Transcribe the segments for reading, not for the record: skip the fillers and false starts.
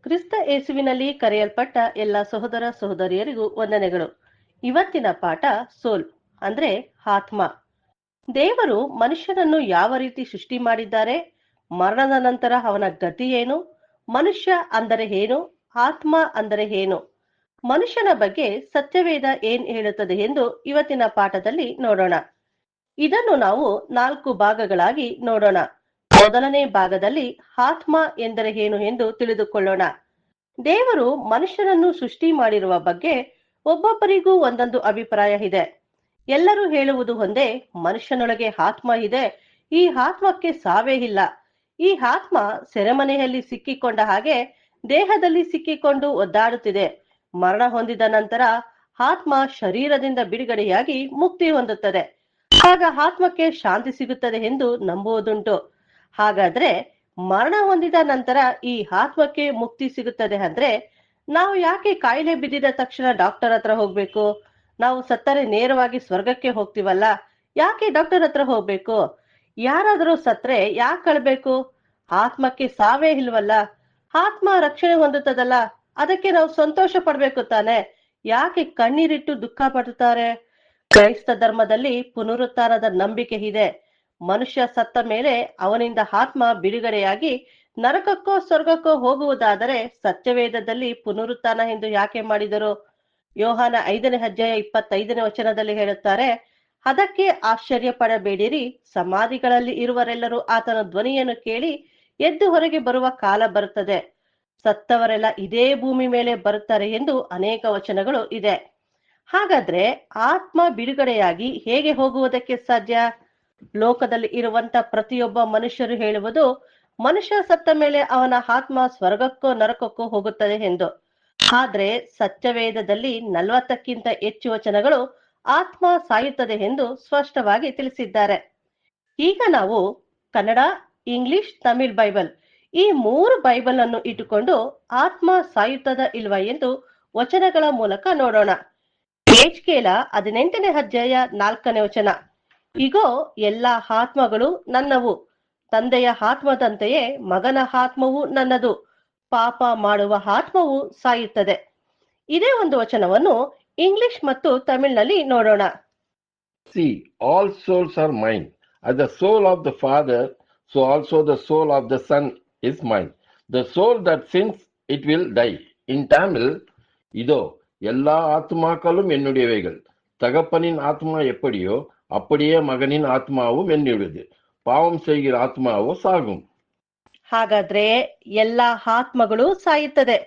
ಕ್ರಿಸ್ತ ಯೇಸುವಿನಲ್ಲಿ ಕರೆಯಲ್ಪಟ್ಟ ಎಲ್ಲ ಸಹೋದರ ಸಹೋದರಿಯರಿಗೂ ವಂದನೆಗಳು. ಇವತ್ತಿನ ಪಾಠ ಸೋಲ್ ಅಂದ್ರೆ ಆತ್ಮ. ದೇವರು ಮನುಷ್ಯನನ್ನು ಯಾವ ರೀತಿ ಸೃಷ್ಟಿ ಮಾಡಿದ್ದಾರೆ, ಮರಣದ ನಂತರ ಅವನ ಗತಿ ಏನು, ಮನುಷ್ಯ ಅಂದರೆ ಏನು, ಆತ್ಮ ಅಂದರೆ ಏನು, ಮನುಷ್ಯನ ಬಗ್ಗೆ ಸತ್ಯವೇದ ಏನ್ ಹೇಳುತ್ತದೆ ಎಂದು ಇವತ್ತಿನ ಪಾಠದಲ್ಲಿ ನೋಡೋಣ. ಇದನ್ನು ನಾವು 4 ಭಾಗಗಳಾಗಿ ನೋಡೋಣ. ಮೊದಲನೇ ಭಾಗದಲ್ಲಿ ಆತ್ಮ ಎಂದರೆ ಏನು ಎಂದು ತಿಳಿದುಕೊಳ್ಳೋಣ. ದೇವರು ಮನುಷ್ಯನನ್ನು ಸೃಷ್ಟಿ ಮಾಡಿರುವ ಬಗ್ಗೆ ಒಬ್ಬೊಬ್ಬರಿಗೂ ಒಂದೊಂದು ಅಭಿಪ್ರಾಯ ಇದೆ. ಎಲ್ಲರೂ ಹೇಳುವುದು ಒಂದೇ, ಮನುಷ್ಯನೊಳಗೆ ಆತ್ಮ ಇದೆ, ಈ ಆತ್ಮಕ್ಕೆ ಸಾವೇ ಇಲ್ಲ. ಈ ಆತ್ಮ ಸೆರೆಮನೆಯಲ್ಲಿ ಸಿಕ್ಕಿಕೊಂಡ ಹಾಗೆ ದೇಹದಲ್ಲಿ ಸಿಕ್ಕಿಕೊಂಡು ಒದ್ದಾಡುತ್ತಿದೆ. ಮರಣ ಹೊಂದಿದ ನಂತರ ಆತ್ಮ ಶರೀರದಿಂದ ಬಿಡುಗಡೆಯಾಗಿ ಮುಕ್ತಿ ಹೊಂದುತ್ತದೆ. ಆಗ ಆತ್ಮಕ್ಕೆ ಶಾಂತಿ ಸಿಗುತ್ತದೆ ಎಂದು ನಂಬುವುದುಂಟು. ಹಾಗಾದ್ರೆ ಮರಣ ಹೊಂದಿದ ನಂತರ ಈ ಆತ್ಮಕ್ಕೆ ಮುಕ್ತಿ ಸಿಗುತ್ತದೆ ಅಂದ್ರೆ ನಾವು ಯಾಕೆ ಕಾಯಿಲೆ ಬಿದ್ದಿದ ತಕ್ಷಣ ಡಾಕ್ಟರ್ ಹತ್ರ ಹೋಗ್ಬೇಕು? ನಾವು ಸತ್ತರೆ ನೇರವಾಗಿ ಸ್ವರ್ಗಕ್ಕೆ ಹೋಗ್ತೀವಲ್ಲ, ಯಾಕೆ ಡಾಕ್ಟರ್ ಹತ್ರ ಹೋಗ್ಬೇಕು? ಯಾರಾದರೂ ಸತ್ರೆ ಯಾಕೆ ಕಳ್ಬೇಕು? ಆತ್ಮಕ್ಕೆ ಸಾವೇ ಇಲ್ವಲ್ಲ, ಆತ್ಮ ರಕ್ಷಣೆ ಹೊಂದುತ್ತದಲ್ಲ, ಅದಕ್ಕೆ ನಾವು ಸಂತೋಷ ಪಡ್ಬೇಕು ತಾನೆ. ಯಾಕೆ ಕಣ್ಣೀರಿಟ್ಟು ದುಃಖ ಪಡುತ್ತಾರೆ? ಕ್ರೈಸ್ತ ಧರ್ಮದಲ್ಲಿ ಪುನರುತ್ಥಾನದ ನಂಬಿಕೆ ಇದೆ. ಮನುಷ್ಯ ಸತ್ತ ಮೇಲೆ ಅವನಿಂದ ಆತ್ಮ ಬಿಡುಗಡೆಯಾಗಿ ನರಕಕ್ಕೋ ಸ್ವರ್ಗಕ್ಕೋ ಹೋಗುವುದಾದರೆ ಸತ್ಯವೇದದಲ್ಲಿ ಪುನರುತ್ಥಾನ ಎಂದು ಯಾಕೆ ಮಾಡಿದರು? ಯೋಹಾನ 5ನೇ ಅಧ್ಯಾಯ 25ನೇ ವಚನದಲ್ಲಿ ಹೇಳುತ್ತಾರೆ, ಅದಕ್ಕೆ ಆಶ್ಚರ್ಯ ಪಡಬೇಡಿರಿ, ಸಮಾಧಿಗಳಲ್ಲಿ ಇರುವರೆಲ್ಲರೂ ಆತನ ಧ್ವನಿಯನ್ನು ಕೇಳಿ ಎದ್ದು ಹೊರಗೆ ಬರುವ ಕಾಲ ಬರುತ್ತದೆ. ಸತ್ತವರೆಲ್ಲ ಇದೇ ಭೂಮಿ ಮೇಲೆ ಬರುತ್ತಾರೆ ಎಂದು ಅನೇಕ ವಚನಗಳು ಇದೆ. ಹಾಗಾದ್ರೆ ಆತ್ಮ ಬಿಡುಗಡೆಯಾಗಿ ಹೇಗೆ ಹೋಗುವುದಕ್ಕೆ ಸಾಧ್ಯ? ಲೋಕದಲ್ಲಿ ಇರುವಂತ ಪ್ರತಿಯೊಬ್ಬ ಮನುಷ್ಯರು ಹೇಳುವುದು, ಮನುಷ್ಯ ಸತ್ತ ಮೇಲೆ ಅವನ ಆತ್ಮ ಸ್ವರ್ಗಕ್ಕೋ ನರಕಕ್ಕೋ ಹೋಗುತ್ತದೆ ಎಂದು. ಆದ್ರೆ ಸತ್ಯವೇದದಲ್ಲಿ 40ಕ್ಕಿಂತ ಹೆಚ್ಚು ವಚನಗಳು ಆತ್ಮ ಸಾಯುತ್ತದೆ ಎಂದು ಸ್ಪಷ್ಟವಾಗಿ ತಿಳಿಸಿದ್ದಾರೆ. ಈಗ ನಾವು ಕನ್ನಡ, ಇಂಗ್ಲಿಷ್, ತಮಿಳ್ ಬೈಬಲ್ ಈ 3 ಬೈಬಲ್ ಅನ್ನು ಇಟ್ಟುಕೊಂಡು ಆತ್ಮ ಸಾಯುತ್ತದ ಇಲ್ವಾ ಎಂದು ವಚನಗಳ ಮೂಲಕ ನೋಡೋಣ. ಯೆಜ್ಕೇಲ 18ನೇ ಅಧ್ಯಾಯ 4ನೇ ವಚನ, ಇಗೋ ಎಲ್ಲಾ ಆತ್ಮಗಳು ನನ್ನವು, ತಂದೆಯ ಆತ್ಮದಂತೆಯೇ ಮಗನ ಆತ್ಮವು ನನ್ನದು, ಪಾಪ ಮಾಡುವ ಆತ್ಮವು ಸಾಯುತ್ತದೆ. ಇದೇ ಒಂದು ವಚನವನ್ನು ಇಂಗ್ಲಿಷ್ ಮತ್ತು ತಮಿಳಿನಲ್ಲಿ ನೋಡೋಣ. See, all souls are mine. As the soul of the Father, so also the soul of the Son is mine. The soul that sins, it will die. In Tamil, இதோ எல்லா ஆத்மாக்களும் என்னுடையவைகள். தகப்பனின் ஆத்மா எப்படியோ அப்படியே மகனின் ஆத்மாவும் என்னுடையது. பாவம் செய்கிற ಆತ್ಮಾವೋ ಸಾಗುಂ. ಹಾಗಾದ್ರೆ ಎಲ್ಲಾ ಆತ್ಮಗಳು ಸಾಯುತ್ತದೆ.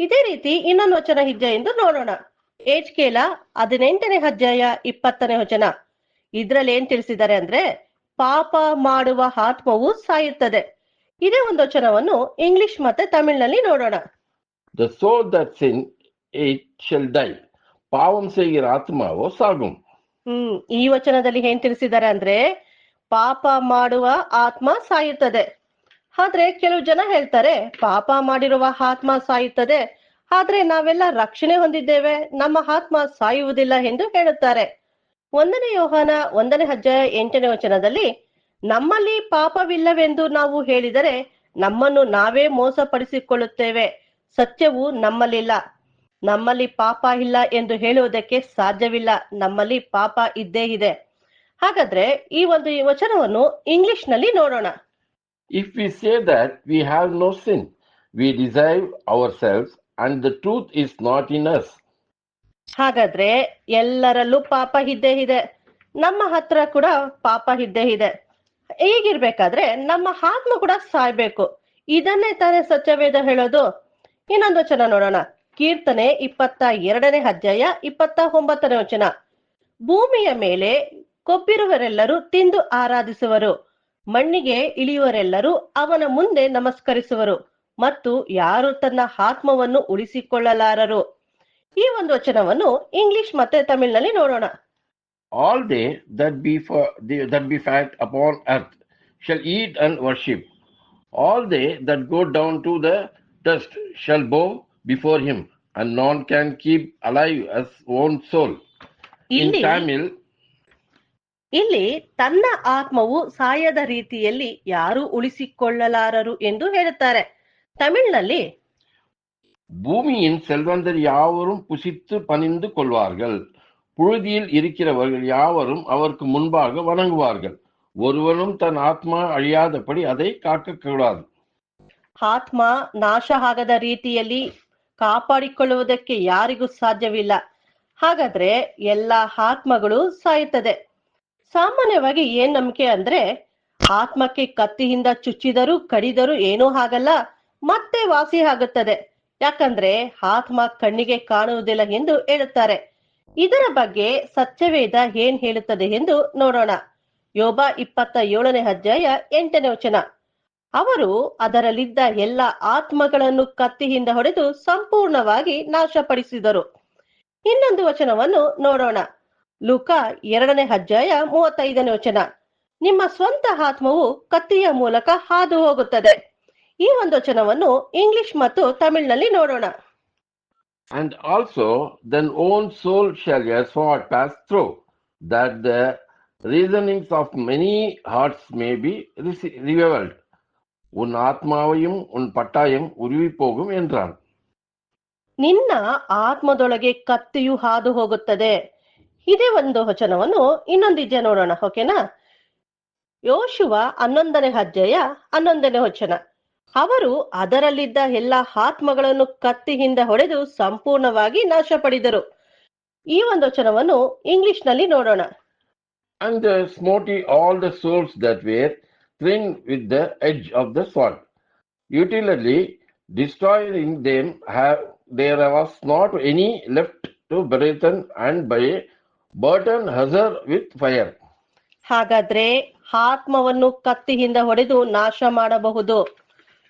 ಇದೇ ರೀತಿ ಇನ್ನೊಂದು ವಚನ ಇದೆ ಎಂದು ನೋಡೋಣ. ಯೆಜ್ಕೇಲ 18ನೇ ಅಧ್ಯಾಯ 20ನೇ ವಚನ. ಇದ್ರಲ್ಲಿ ಏನ್ ತಿಳಿಸಿದ್ದಾರೆ ಅಂದ್ರೆ, ಪಾಪ ಮಾಡುವ ಆತ್ಮವು ಸಾಯುತ್ತದೆ. ಇದೇ ಒಂದು ವಚನವನ್ನು ಇಂಗ್ಲಿಷ್ ಮತ್ತೆ ತಮಿಳಿನಲ್ಲಿ ನೋಡೋಣ. The soul that sin, it shall die. ಪಾವಂ செய்கிற ಆತ್ಮಾವೋ ಸಾಗುಂ. ಈ ವಚನದಲ್ಲಿ ಏನ್ ತಿಳಿಸಿದ್ದಾರೆ ಅಂದ್ರೆ, ಪಾಪ ಮಾಡುವ ಆತ್ಮ ಸಾಯುತ್ತದೆ. ಆದ್ರೆ ಕೆಲವು ಜನ ಹೇಳ್ತಾರೆ, ಪಾಪ ಮಾಡಿರುವ ಆತ್ಮ ಸಾಯುತ್ತದೆ, ಆದ್ರೆ ನಾವೆಲ್ಲ ರಕ್ಷಣೆ ಹೊಂದಿದ್ದೇವೆ, ನಮ್ಮ ಆತ್ಮ ಸಾಯುವುದಿಲ್ಲ ಎಂದು ಹೇಳುತ್ತಾರೆ. 1ನೇ ಯೋಹಾನ 1ನೇ ಅಧ್ಯಾಯ 8ನೇ ವಚನದಲ್ಲಿ, ನಮ್ಮಲ್ಲಿ ಪಾಪವಿಲ್ಲವೆಂದು ನಾವು ಹೇಳಿದರೆ ನಮ್ಮನ್ನು ನಾವೇ ಮೋಸಪಡಿಸಿಕೊಳ್ಳುತ್ತೇವೆ, ಸತ್ಯವು ನಮ್ಮಲ್ಲಿಲ್ಲ. ನಮ್ಮಲ್ಲಿ ಪಾಪ ಇಲ್ಲ ಎಂದು ಹೇಳುವುದಕ್ಕೆ ಸಾಧ್ಯವಿಲ್ಲ, ನಮ್ಮಲ್ಲಿ ಪಾಪ ಇದ್ದೇ ಇದೆ. ಹಾಗಾದ್ರೆ ಈ ಒಂದು ವಚನವನ್ನು ಇಂಗ್ಲಿಷ್ ನಲ್ಲಿ ನೋಡೋಣ. If we say that we have no sin, we deceive ourselves and the truth is not in us. ಹಾಗಾದ್ರೆ ಎಲ್ಲರಲ್ಲೂ ಪಾಪ ಇದ್ದೇ ಇದೆ, ನಮ್ಮ ಹತ್ರ ಕೂಡ ಪಾಪ ಇದ್ದೇ ಇದೆ. ಹೀಗಿರ್ಬೇಕಾದ್ರೆ ನಮ್ಮ ಆತ್ಮ ಕೂಡ ಸಾಯ್ಬೇಕು. ಇದನ್ನೇ ತಾನೇ ಸತ್ಯವೇದ ಹೇಳೋದು. ಇನ್ನೊಂದು ವಚನ ನೋಡೋಣ. ಕೀರ್ತನೆ 22ನೇ ಅಧ್ಯಾಯ 29ನೇ ವಚನ, ಭೂಮಿಯ ಮೇಲೆ ಕೊಬ್ಬಿರುವರೆಲ್ಲರೂ ತಿಂದು ಆರಾಧಿಸುವರು, ಮಣ್ಣಿಗೆ ಇಳಿಯುವರೆಲ್ಲರೂ ಅವನ ಮುಂದೆ ನಮಸ್ಕರಿಸುವರು, ಮತ್ತು ಯಾರು ತನ್ನ ಆತ್ಮವನ್ನು ಉಳಿಸಿಕೊಳ್ಳಲಾರರು. ಈ ಒಂದು ವಚನವನ್ನು ಇಂಗ್ಲಿಷ್ ಮತ್ತೆ ತಮಿಳಿನಲ್ಲಿ ನೋಡೋಣ. All they that be fat upon earth shall eat and worship. All they that go down to the dust shall bow before him, and none can keep alive his own soul. In Tamil, ಇಲ್ಲಿ ತನ್ನ ಆತ್ಮವು ಸಾಯದ ರೀತಿಯಲ್ಲಿ ಯಾರು ಉಳಿಸಿಕೊಳ್ಳಲಾರರು ಎಂದು ಹೇಳುತ್ತಾರೆ. ತಮಿಳಿನಲ್ಲಿ, பூமியின் செல்வந்தர் யாவரும் புசித்து பணிந்து கொள்வார்கள். புழுதியில் இருக்கிறவர்கள் யாவரும் அவருக்கு முன்பாக வணங்குவார்கள். ஒருவனும் தன் ಆತ್ಮ ಅಳಿಯಾದಪಡಿ அதை ಕಾಕக்கூடாது. ಆತ್ಮ ನಾಶ ಆಗದ ರೀತಿಯಲ್ಲಿ ಕಾಪಾಡಿಕೊಳ್ಳುವುದಕ್ಕೆ ಯಾರಿಗೂ ಸಾಧ್ಯವಿಲ್ಲ. ಹಾಗಾದ್ರೆ ಎಲ್ಲಾ ಆತ್ಮಗಳು ಸಾಯುತ್ತದೆ. ಸಾಮಾನ್ಯವಾಗಿ ಏನ್ ನಂಬಿಕೆ ಅಂದ್ರೆ ಆತ್ಮಕ್ಕೆ ಕತ್ತಿಯಿಂದ ಚುಚ್ಚಿದರೂ ಕಡಿದರೂ ಏನೂ ಆಗಲ್ಲ, ಮತ್ತೆ ವಾಸಿ ಆಗುತ್ತದೆ. ಯಾಕಂದ್ರೆ ಆತ್ಮ ಕಣ್ಣಿಗೆ ಕಾಣುವುದಿಲ್ಲ ಎಂದು ಹೇಳುತ್ತಾರೆ. ಇದರ ಬಗ್ಗೆ ಸತ್ಯವೇದ ಏನ್ ಹೇಳುತ್ತದೆ ಎಂದು ನೋಡೋಣ. ಯೋಬ 27ನೇ ಅಧ್ಯಾಯ 8ನೇ ವಚನ. ಅವರು ಅದರಲ್ಲಿದ್ದ ಎಲ್ಲ ಆತ್ಮಗಳನ್ನು ಕತ್ತಿಯಿಂದ ಹೊಡೆದು ಸಂಪೂರ್ಣವಾಗಿ ನಾಶಪಡಿಸಿದರು. ಇನ್ನೊಂದು ವಚನವನ್ನು ನೋಡೋಣ. ಲೂಕ 2ನೇ ಅಧ್ಯಾಯ 35ನೇ ವಚನ. ನಿಮ್ಮ ಸ್ವಂತ ಆತ್ಮವು ಕತ್ತಿಯ ಮೂಲಕ ಹಾದು ಹೋಗುತ್ತದೆ. ಈ ಒಂದು ವಚನವನ್ನು ಇಂಗ್ಲಿಷ್ ಮತ್ತು ತಮಿಳಿನಲ್ಲಿ ನೋಡೋಣ. And also thine own soul shall a sword pass through, that the reasonings of many hearts may be revealed. உன் ஆத்மாவையும் உன் பட்டாயம் உருவி போகும் என்றான். ನಿನ್ನ ಆತ್ಮದೊಳಗೆ ಕತ್ತಿಯು ಹಾದು ಹೋಗುತ್ತದೆ. ಇದೇ ಒಂದು ವಚನವನ್ನು ಇನ್ನೊಂದಿದೆ ನೋಡೋಣ, ಓಕೆನಾ? ಯೋಶುವ 11ನೇ ಅಧ್ಯಾಯ 11ನೇ ವಚನ. ಅವರು ಅದರಲ್ಲಿದ್ದ ಎಲ್ಲ ಆತ್ಮಗಳನ್ನು ಕತ್ತಿಯಿಂದ ಹೊಡೆದು ಸಂಪೂರ್ಣವಾಗಿ ನಾಶಪಡಿದರು. ಈ ಒಂದು ವಚನವನ್ನು ಇಂಗ್ಲಿಷ್ ನಲ್ಲಿ ನೋಡೋಣ. And smote all the souls that were thin with the edge of the sword, utilely destroying them. There was not any left to burden, and by burden hazard with fire. ಹಾಗಾದ್ರೆ ಆತ್ಮವನ್ನು ಕತ್ತಿಯಿಂದ ಹೊಡೆದು ನಾಶ ಮಾಡಬಹುದು.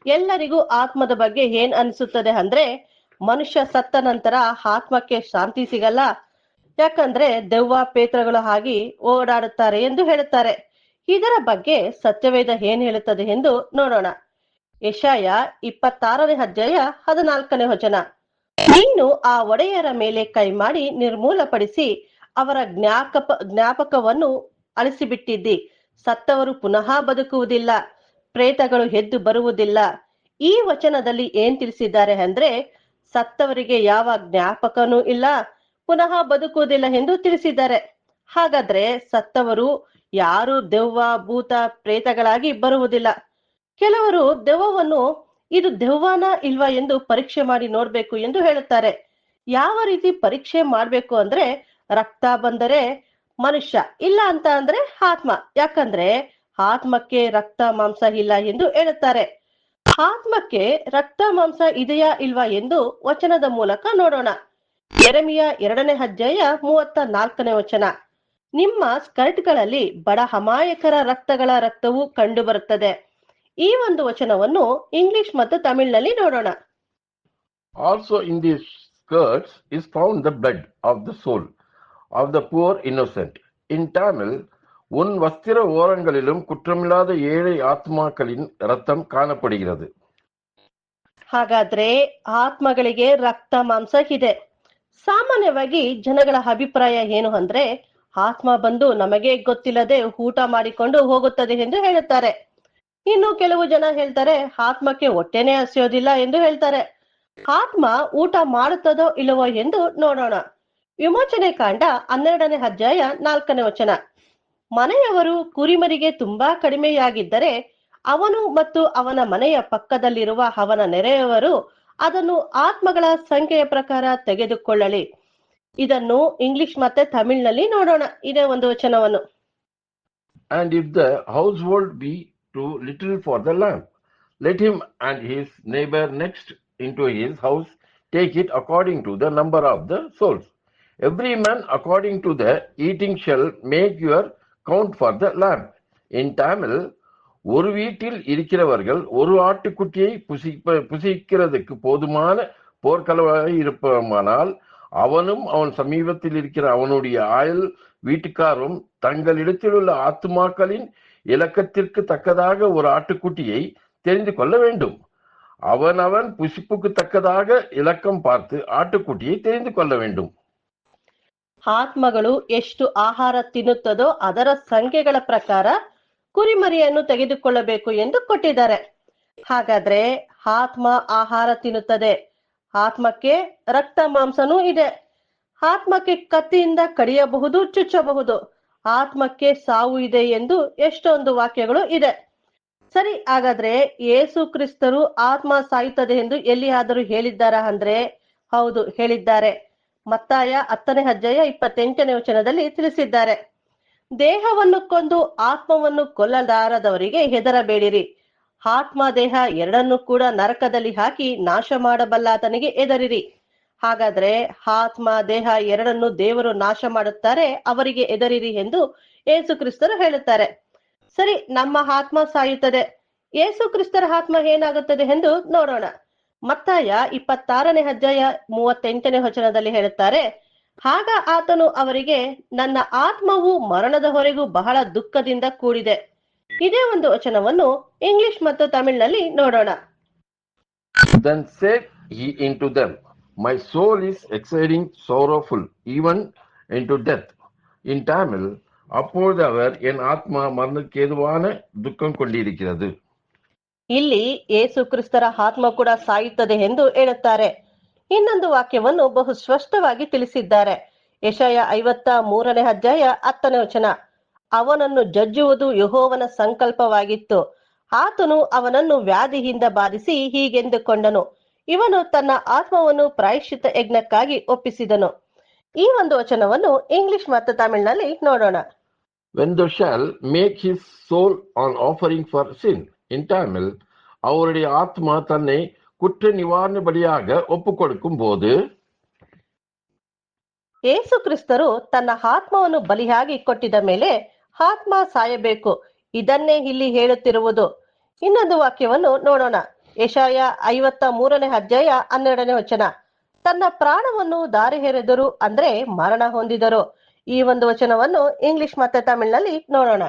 ಎಲ್ಲರಿಗೂ ಆತ್ಮದ ಬಗ್ಗೆ ಏನ್ ಅನಿಸುತ್ತದೆ ಅಂದ್ರೆ ಮನುಷ್ಯ ಸತ್ತ ನಂತರ ಆತ್ಮಕ್ಕೆ ಶಾಂತಿ ಸಿಗಲ್ಲ, ಯಾಕಂದ್ರೆ ದೆವ್ವ ಪೇತ್ರಗಳು ಆಗಿ ಓಡಾಡುತ್ತಾರೆ ಎಂದು ಹೇಳುತ್ತಾರೆ. ಇದರ ಬಗ್ಗೆ ಸತ್ಯವೇದ ಏನ್ ಹೇಳುತ್ತದೆ ಎಂದು ನೋಡೋಣ. ಯೆಶಾಯ 26ನೇ ಅಧ್ಯಾಯ 14ನೇ ವಚನ. ನೀನು ಆ ಒಡೆಯರ ಮೇಲೆ ಕೈ ಮಾಡಿ ನಿರ್ಮೂಲಪಡಿಸಿ ಅವರ ಜ್ಞಾಪಕವನ್ನು ಅಳಿಸಿಬಿಟ್ಟಿದ್ದಿ. ಸತ್ತವರು ಪುನಃ ಬದುಕುವುದಿಲ್ಲ, ಪ್ರೇತಗಳು ಎದ್ದು ಬರುವುದಿಲ್ಲ. ಈ ವಚನದಲ್ಲಿ ಏನ್ ತಿಳಿಸಿದ್ದಾರೆ ಅಂದ್ರೆ ಸತ್ತವರಿಗೆ ಯಾವ ಜ್ಞಾಪಕನೂ ಇಲ್ಲ, ಪುನಃ ಬದುಕುವುದಿಲ್ಲ ಎಂದು ತಿಳಿಸಿದ್ದಾರೆ. ಹಾಗಾದ್ರೆ ಸತ್ತವರು ಯಾರು ದೆವ್ವ ಭೂತ ಪ್ರೇತಗಳಾಗಿ ಬರುವುದಿಲ್ಲ. ಕೆಲವರು ದೆವ್ವವನ್ನು ಇದು ದೆವ್ವನ ಇಲ್ವಾ ಎಂದು ಪರೀಕ್ಷೆ ಮಾಡಿ ನೋಡ್ಬೇಕು ಎಂದು ಹೇಳುತ್ತಾರೆ. ಯಾವ ರೀತಿ ಪರೀಕ್ಷೆ ಮಾಡ್ಬೇಕು ಅಂದ್ರೆ ರಕ್ತ ಬಂದರೆ ಮನುಷ್ಯ, ಇಲ್ಲ ಅಂತ ಅಂದ್ರೆ ಆತ್ಮ. ಯಾಕಂದ್ರೆ ಆತ್ಮಕ್ಕೆ ರಕ್ತ ಮಾಂಸ ಇಲ್ಲ ಎಂದು ಹೇಳುತ್ತಾರೆ. ಆತ್ಮಕ್ಕೆ ರಕ್ತ ಮಾಂಸ ಇದೆಯಾ ಇಲ್ವಾ ಎಂದು ವಚನದ ಮೂಲಕ ನೋಡೋಣ. ಯೆರೆಮೀಯ 2ನೇ ಅಧ್ಯಾಯ 34ನೇ ವಚನ. ನಿಮ್ಮ ಸ್ಕರ್ಟ್ಗಳಲ್ಲಿ ಬಡ ಅಮಾಯಕರ ರಕ್ತವು ಕಂಡು ಬರುತ್ತದೆ. ಈ ಒಂದು ವಚನವನ್ನು ಇಂಗ್ಲಿಷ್ ಮತ್ತು ತಮಿಳಿನಲ್ಲಿ ನೋಡೋಣ. Also in these skirts is found the blood of the soul of the poor innocent. In Tamil, உன் வஸ்திர ஓரங்களிலும் குற்றமில்லாத ஏழை ஆத்மாக்களின் ரத்தம் காணப்படுகிறது. ಹಾಗಾದ್ರೆ ಆತ್ಮಗಳಿಗೆ ರಕ್ತ ಮಾಂಸ ಇದೆ. ಸಾಮಾನ್ಯವಾಗಿ ಜನಗಳ ಅಭಿಪ್ರಾಯ ಏನು ಅಂದ್ರೆ ಆತ್ಮ ಬಂದು ನಮಗೆ ಗೊತ್ತಿಲ್ಲದೆ ಊಟ ಮಾಡಿಕೊಂಡು ಹೋಗುತ್ತದೆ ಎಂದು ಹೇಳುತ್ತಾರೆ. ಇನ್ನು ಕೆಲವು ಜನ ಹೇಳ್ತಾರೆ ಆತ್ಮಕ್ಕೆ ಹೊಟ್ಟೆನೇ ಹಸಿಯೋದಿಲ್ಲ ಎಂದು ಹೇಳ್ತಾರೆ. ಆತ್ಮ ಊಟ ಮಾಡುತ್ತದೋ ಇಲ್ಲವೋ ಎಂದು ನೋಡೋಣ. ವಿಮೋಚನೆ ಕಾಂಡ 12ನೇ ಅಧ್ಯಾಯ 4ನೇ ವಚನ. ಮನೆಯವರು ಕುರಿಮರಿಗೆ ತುಂಬಾ ಕಡಿಮೆಯಾಗಿದ್ದರೆ ಅವನು ಮತ್ತು ಅವನ ಮನೆಯ ಪಕ್ಕದಲ್ಲಿರುವ ಅವನ ನೆರೆಯವರು ಅದನ್ನು ಆತ್ಮಗಳ ಸಂಖ್ಯೆಯ ಪ್ರಕಾರ ತೆಗೆದುಕೊಳ್ಳಲಿ. ಇದನ್ನು ಇಂಗ್ಲಿಷ್ ಮತ್ತೆ ತಮಿಳಿನಲ್ಲಿ ನೋಡೋಣ. ಇದೇ ಒಂದು ವಚನವನ್ನು. And if the household be too little for the lamb, let him and his neighbor next into his house take it according to the number of the souls. Every man according to the eating shall make your count for the lamb. In Tamil, ஒரு வீட்டில் இருக்கிறவர்கள் ஒரு ஆட்டுக்குட்டியை புசிக்கிறதுக்கு போதுமான போர்க்களவாக இருப்பமானால் அவனும் அவன் சமீபத்தில் இருக்கிற அவனுடைய ஆயல் வீட்டுக்காரும் தங்களிடத்தில் உள்ள ஆத்துமாக்களின் இலக்கத்திற்கு தக்கதாக ஒரு ஆட்டுக்குட்டியை தெரிந்து கொள்ள வேண்டும். அவனவன் புசிப்புக்கு தக்கதாக இலக்கம் பார்த்து ಆಟುಕುಟಿயை தெரிந்து கொள்ள வேண்டும். ಆತ್ಮಗಳು ಎಷ್ಟು ಆಹಾರ ತಿನ್ನುತ್ತದೋ ಅದರ ಸಂಖ್ಯೆಗಳ ಪ್ರಕಾರ ಕುರಿಮರಿಯನ್ನು ತೆಗೆದುಕೊಳ್ಳಬೇಕು ಎಂದು ಕೊಟ್ಟಿದ್ದಾರೆ. ಹಾಗಾದ್ರೆ ಆತ್ಮ ಆಹಾರ ತಿನ್ನುತ್ತದೆ. ಆತ್ಮಕ್ಕೆ ರಕ್ತ ಮಾಂಸನೂ ಇದೆ. ಆತ್ಮಕ್ಕೆ ಕತ್ತಿಯಿಂದ ಕಡಿಯಬಹುದು, ಚುಚ್ಚಬಹುದು. ಆತ್ಮಕ್ಕೆ ಸಾವು ಇದೆ ಎಂದು ಎಷ್ಟೊಂದು ವಾಕ್ಯಗಳು ಇದೆ. ಸರಿ, ಹಾಗಾದ್ರೆ ಯೇಸು ಕ್ರಿಸ್ತರು ಆತ್ಮ ಸಾಯುತ್ತದೆ ಎಂದು ಎಲ್ಲಿಯಾದರೂ ಹೇಳಿದ್ದಾರಾ ಅಂದ್ರೆ ಹೌದು, ಹೇಳಿದ್ದಾರೆ. ಮತ್ತಾಯ 10ನೇ ಅಧ್ಯಾಯ 28ನೇ ವಚನದಲ್ಲಿ ತಿಳಿಸಿದ್ದಾರೆ. ದೇಹವನ್ನು ಕೊಂದು ಆತ್ಮವನ್ನು ಕೊಲ್ಲಲಾರದವರಿಗೆ ಹೆದರಬೇಡಿರಿ. ಆತ್ಮ ದೇಹ ಎರಡನ್ನೂ ಕೂಡ ನರಕದಲ್ಲಿ ಹಾಕಿ ನಾಶ ಮಾಡಬಲ್ಲಾತನಿಗೆ ಹೆದರಿರಿ. ಹಾಗಾದ್ರೆ ಆತ್ಮ ದೇಹ ಎರಡನ್ನು ದೇವರು ನಾಶ ಮಾಡುತ್ತಾರೆ, ಅವರಿಗೆ ಹೆದರಿರಿ ಎಂದು ಯೇಸು ಕ್ರಿಸ್ತರು ಹೇಳುತ್ತಾರೆ. ಸರಿ, ನಮ್ಮ ಆತ್ಮ ಸಾಯುತ್ತದೆ. ಯೇಸು ಕ್ರಿಸ್ತರ ಆತ್ಮ ಏನಾಗುತ್ತದೆ ಎಂದು ನೋಡೋಣ. ಮತ್ತಾಯ 26ನೇ ಅಧ್ಯಾಯ 38ನೇ ವಚನದಲ್ಲಿ ಹೇಳುತ್ತಾರೆ, ಆಗ ಆತನು ಅವರಿಗೆ, ನನ್ನ ಆತ್ಮವು ಮರಣದವರೆಗೂ ಬಹಳ ದುಃಖದಿಂದ ಕೂಡಿದೆ. ಇದೇ ಒಂದು ವಚನವನ್ನು ಇಂಗ್ಲಿಷ್ ಮತ್ತು ತಮಿಳಿನಲ್ಲಿ ನೋಡೋಣ. Then said he unto them, my soul is exceeding sorrowful, even unto death. In Tamil, அப்பொழுது அவர் என் ஆத்மா மரணக்கேதுவான துக்கம் கொண்டிருக்கிறது. ಇಲ್ಲಿ ಯೇಸು ಕ್ರಿಸ್ತರ ಆತ್ಮ ಕೂಡ ಸಾಯುತ್ತದೆ ಎಂದು ಹೇಳುತ್ತಾರೆ. ಇನ್ನೊಂದು ವಾಕ್ಯವನ್ನು ಬಹು ಸ್ಪಷ್ಟವಾಗಿ ತಿಳಿಸಿದ್ದಾರೆ. ಯೆಶಾಯ 53ನೇ ಅಧ್ಯಾಯ 10ನೇ ವಚನ, ಅವನನ್ನು ಜಜ್ಜುವುದು ಯೆಹೋವನ ಸಂಕಲ್ಪವಾಗಿತ್ತು. ಆತನು ಅವನನ್ನು ವ್ಯಾಧಿಯಿಂದ ಬಾಧಿಸಿ ಹೀಗೆಂದುಕೊಂಡನು, ಇವನು ತನ್ನ ಆತ್ಮವನ್ನು ಪ್ರಾಯಶ್ಚಿತ್ತ ಯಜ್ಞಕ್ಕಾಗಿ ಒಪ್ಪಿಸಿದನು. ಈ ಒಂದು ವಚನವನ್ನು ಇಂಗ್ಲಿಷ್ ಮತ್ತು ತಮಿಳಿನಲ್ಲಿ ನೋಡೋಣ. When thou shall make his soul an offering for sin. In Tamil, அவருடைய ஆத்மா தன்னை குற்ற நிவாரண பலியாக ஒப்புக்கொடுக்கும் போது ಯೇಸು ಕ್ರಿಸ್ತರು ತನ್ನ ಆತ್ಮವನ್ನು ಬಲಿಯಾಗಿ ಕೊಟ್ಟಿದ ಮೇಲೆ ಆತ್ಮ ಸಾಯಬೇಕು. ಇದನ್ನೇ ಇಲ್ಲಿ ಹೇಳುತ್ತಿರುವುದು. ಇನ್ನೊಂದು ವಾಕ್ಯವನ್ನು ನೋಡೋಣ. ಯೆಶಾಯ 53ನೇ ಅಧ್ಯಾಯ 12ನೇ ವಚನ, ತನ್ನ ಪ್ರಾಣವನ್ನು ದಾರಿ ಎರೆದರು ಅಂದ್ರೆ ಮರಣ ಹೊಂದಿದರು. ಈ ಒಂದು ವಚನವನ್ನು ಇಂಗ್ಲಿಷ್ ಮತ್ತೆ ತಮಿಳಿನಲ್ಲಿ ನೋಡೋಣ.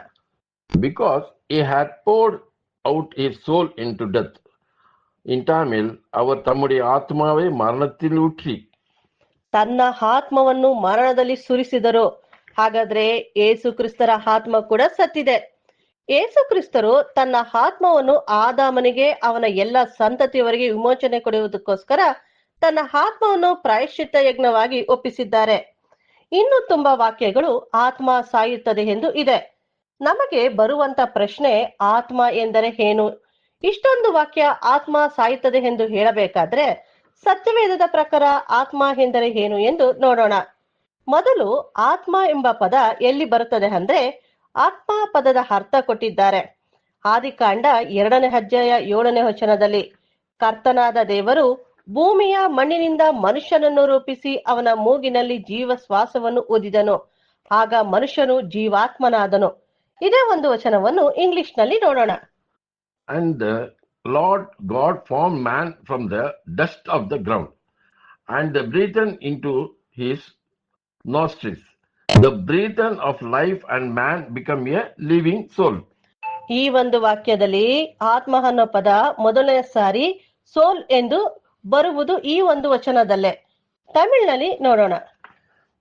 Because he had poured out his soul into death. In Tamil, அவர் தம்முடைய ஆத்மாவை மரணத்தில் ஊற்றி ತನ್ನ ಆತ್ಮವನ್ನು ಮರಣದಲ್ಲಿ ಸುರಿಸಿದರು. ಹಾಗಾದ್ರೆ ಯೇಸು ಕ್ರಿಸ್ತರ ಆತ್ಮ ಕೂಡ ಸತ್ತಿದೆ. ಯೇಸು ಕ್ರಿಸ್ತರು ತನ್ನ ಆತ್ಮವನ್ನು ಆದಾಮನಿಗೆ ಅವನ ಎಲ್ಲ ಸಂತತಿಯವರಿಗೆ ವಿಮೋಚನೆ ಕೊಡುವುದಕ್ಕೋಸ್ಕರ ತನ್ನ ಆತ್ಮವನ್ನು ಪ್ರಾಯಶ್ಚಿತ್ತ ಯಜ್ಞವಾಗಿ ಒಪ್ಪಿಸಿದ್ದಾರೆ. ಇನ್ನು ತುಂಬಾ ವಾಕ್ಯಗಳು ಆತ್ಮ ಸಾಯುತ್ತದೆ ಎಂದು ಇದೆ. ನಮಗೆ ಬರುವಂತ ಪ್ರಶ್ನೆ, ಆತ್ಮ ಎಂದರೆ ಏನು? ಇಷ್ಟೊಂದು ವಾಕ್ಯ ಆತ್ಮ ಸಾಯುತ್ತದೆ ಎಂದು ಹೇಳಬೇಕಾದ್ರೆ ಸತ್ಯವೇದದ ಪ್ರಕಾರ ಆತ್ಮ ಎಂದರೆ ಏನು ಎಂದು ನೋಡೋಣ. ಮೊದಲು ಆತ್ಮ ಎಂಬ ಪದ ಎಲ್ಲಿ ಬರುತ್ತದೆ ಅಂದ್ರೆ ಆತ್ಮ ಪದದ ಅರ್ಥ ಕೊಟ್ಟಿದ್ದಾರೆ. ಆದಿಕಾಂಡ 2ನೇ ಅಧ್ಯಾಯ 7ನೇ ವಚನದಲ್ಲಿ, ಕರ್ತನಾದ ದೇವರು ಭೂಮಿಯ ಮಣ್ಣಿನಿಂದ ಮನುಷ್ಯನನ್ನು ರೂಪಿಸಿ ಅವನ ಮೂಗಿನಲ್ಲಿ ಜೀವ ಶ್ವಾಸವನ್ನು ಊದಿದನು, ಆಗ ಮನುಷ್ಯನು ಜೀವಾತ್ಮನಾದನು. ಇದೇ ಒಂದು ವಚನವನ್ನು ಇಂಗ್ಲಿಷ್ ನಲ್ಲಿ ನೋಡೋಣ. And the Lord God formed man from the dust of the ground, and breathed into his nostrils the breath of life, and man became a living soul. ಈ ಒಂದು ವಾಕ್ಯದಲ್ಲಿ ಆತ್ಮ ಅನ್ನೋ ಪದ ಮೊದಲನೇ ಸಾರಿ ಸೋಲ್ ಎಂದು ಬರುವುದು ಈ ಒಂದು ವಚನದಲ್ಲೇ. ತಮಿಳಿನಲ್ಲಿ ನೋಡೋಣ.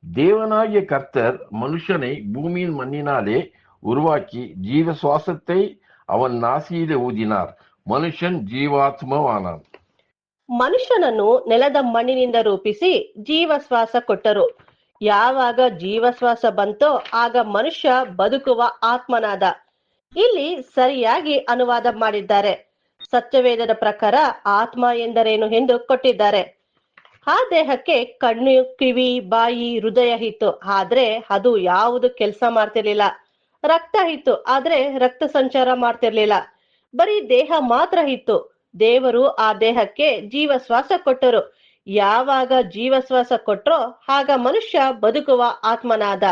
தேவனாகிய கர்த்தர் மனுஷனை பூமியின் மண்ணினாலே உருவாக்கி ஜீவ சுவாசத்தை அவன் நாசியிலே ஊதினார், ಮನುಷ್ಯನ್ ಜೀವಾತ್ಮವಾನಾನ್. ಮನುಷ್ಯನನ್ನು ನೆಲದ ಮಣ್ಣಿನಿಂದ ರೂಪಿಸಿ ಜೀವಶ್ವಾಸ ಕೊಟ್ಟರು. ಯಾವಾಗ ಜೀವಶ್ವಾಸ ಬಂತೋ ಆಗ ಮನುಷ್ಯ ಬದುಕುವ ಆತ್ಮನಾದ. ಇಲ್ಲಿ ಸರಿಯಾಗಿ ಅನುವಾದ ಮಾಡಿದ್ದಾರೆ. ಸತ್ಯವೇದದ ಪ್ರಕಾರ ಆತ್ಮ ಎಂದರೇನು ಎಂದು ಕೊಟ್ಟಿದ್ದಾರೆ. ಆ ದೇಹಕ್ಕೆ ಕಣ್ಣು, ಕಿವಿ, ಬಾಯಿ, ಹೃದಯ ಇತ್ತು, ಆದ್ರೆ ಅದು ಯಾವುದು ಕೆಲಸ ಮಾಡ್ತಿರ್ಲಿಲ್ಲ. ರಕ್ತ ಇತ್ತು, ಆದ್ರೆ ರಕ್ತ ಸಂಚಾರ ಮಾಡ್ತಿರ್ಲಿಲ್ಲ. ಬರೀ ದೇಹ ಮಾತ್ರ ಇತ್ತು. ದೇವರು ಆ ದೇಹಕ್ಕೆ ಜೀವಶ್ವಾಸ ಕೊಟ್ಟರು. ಯಾವಾಗ ಜೀವಶ್ವಾಸ ಕೊಟ್ರೋ ಆಗ ಮನುಷ್ಯ ಬದುಕುವ ಆತ್ಮನಾದ.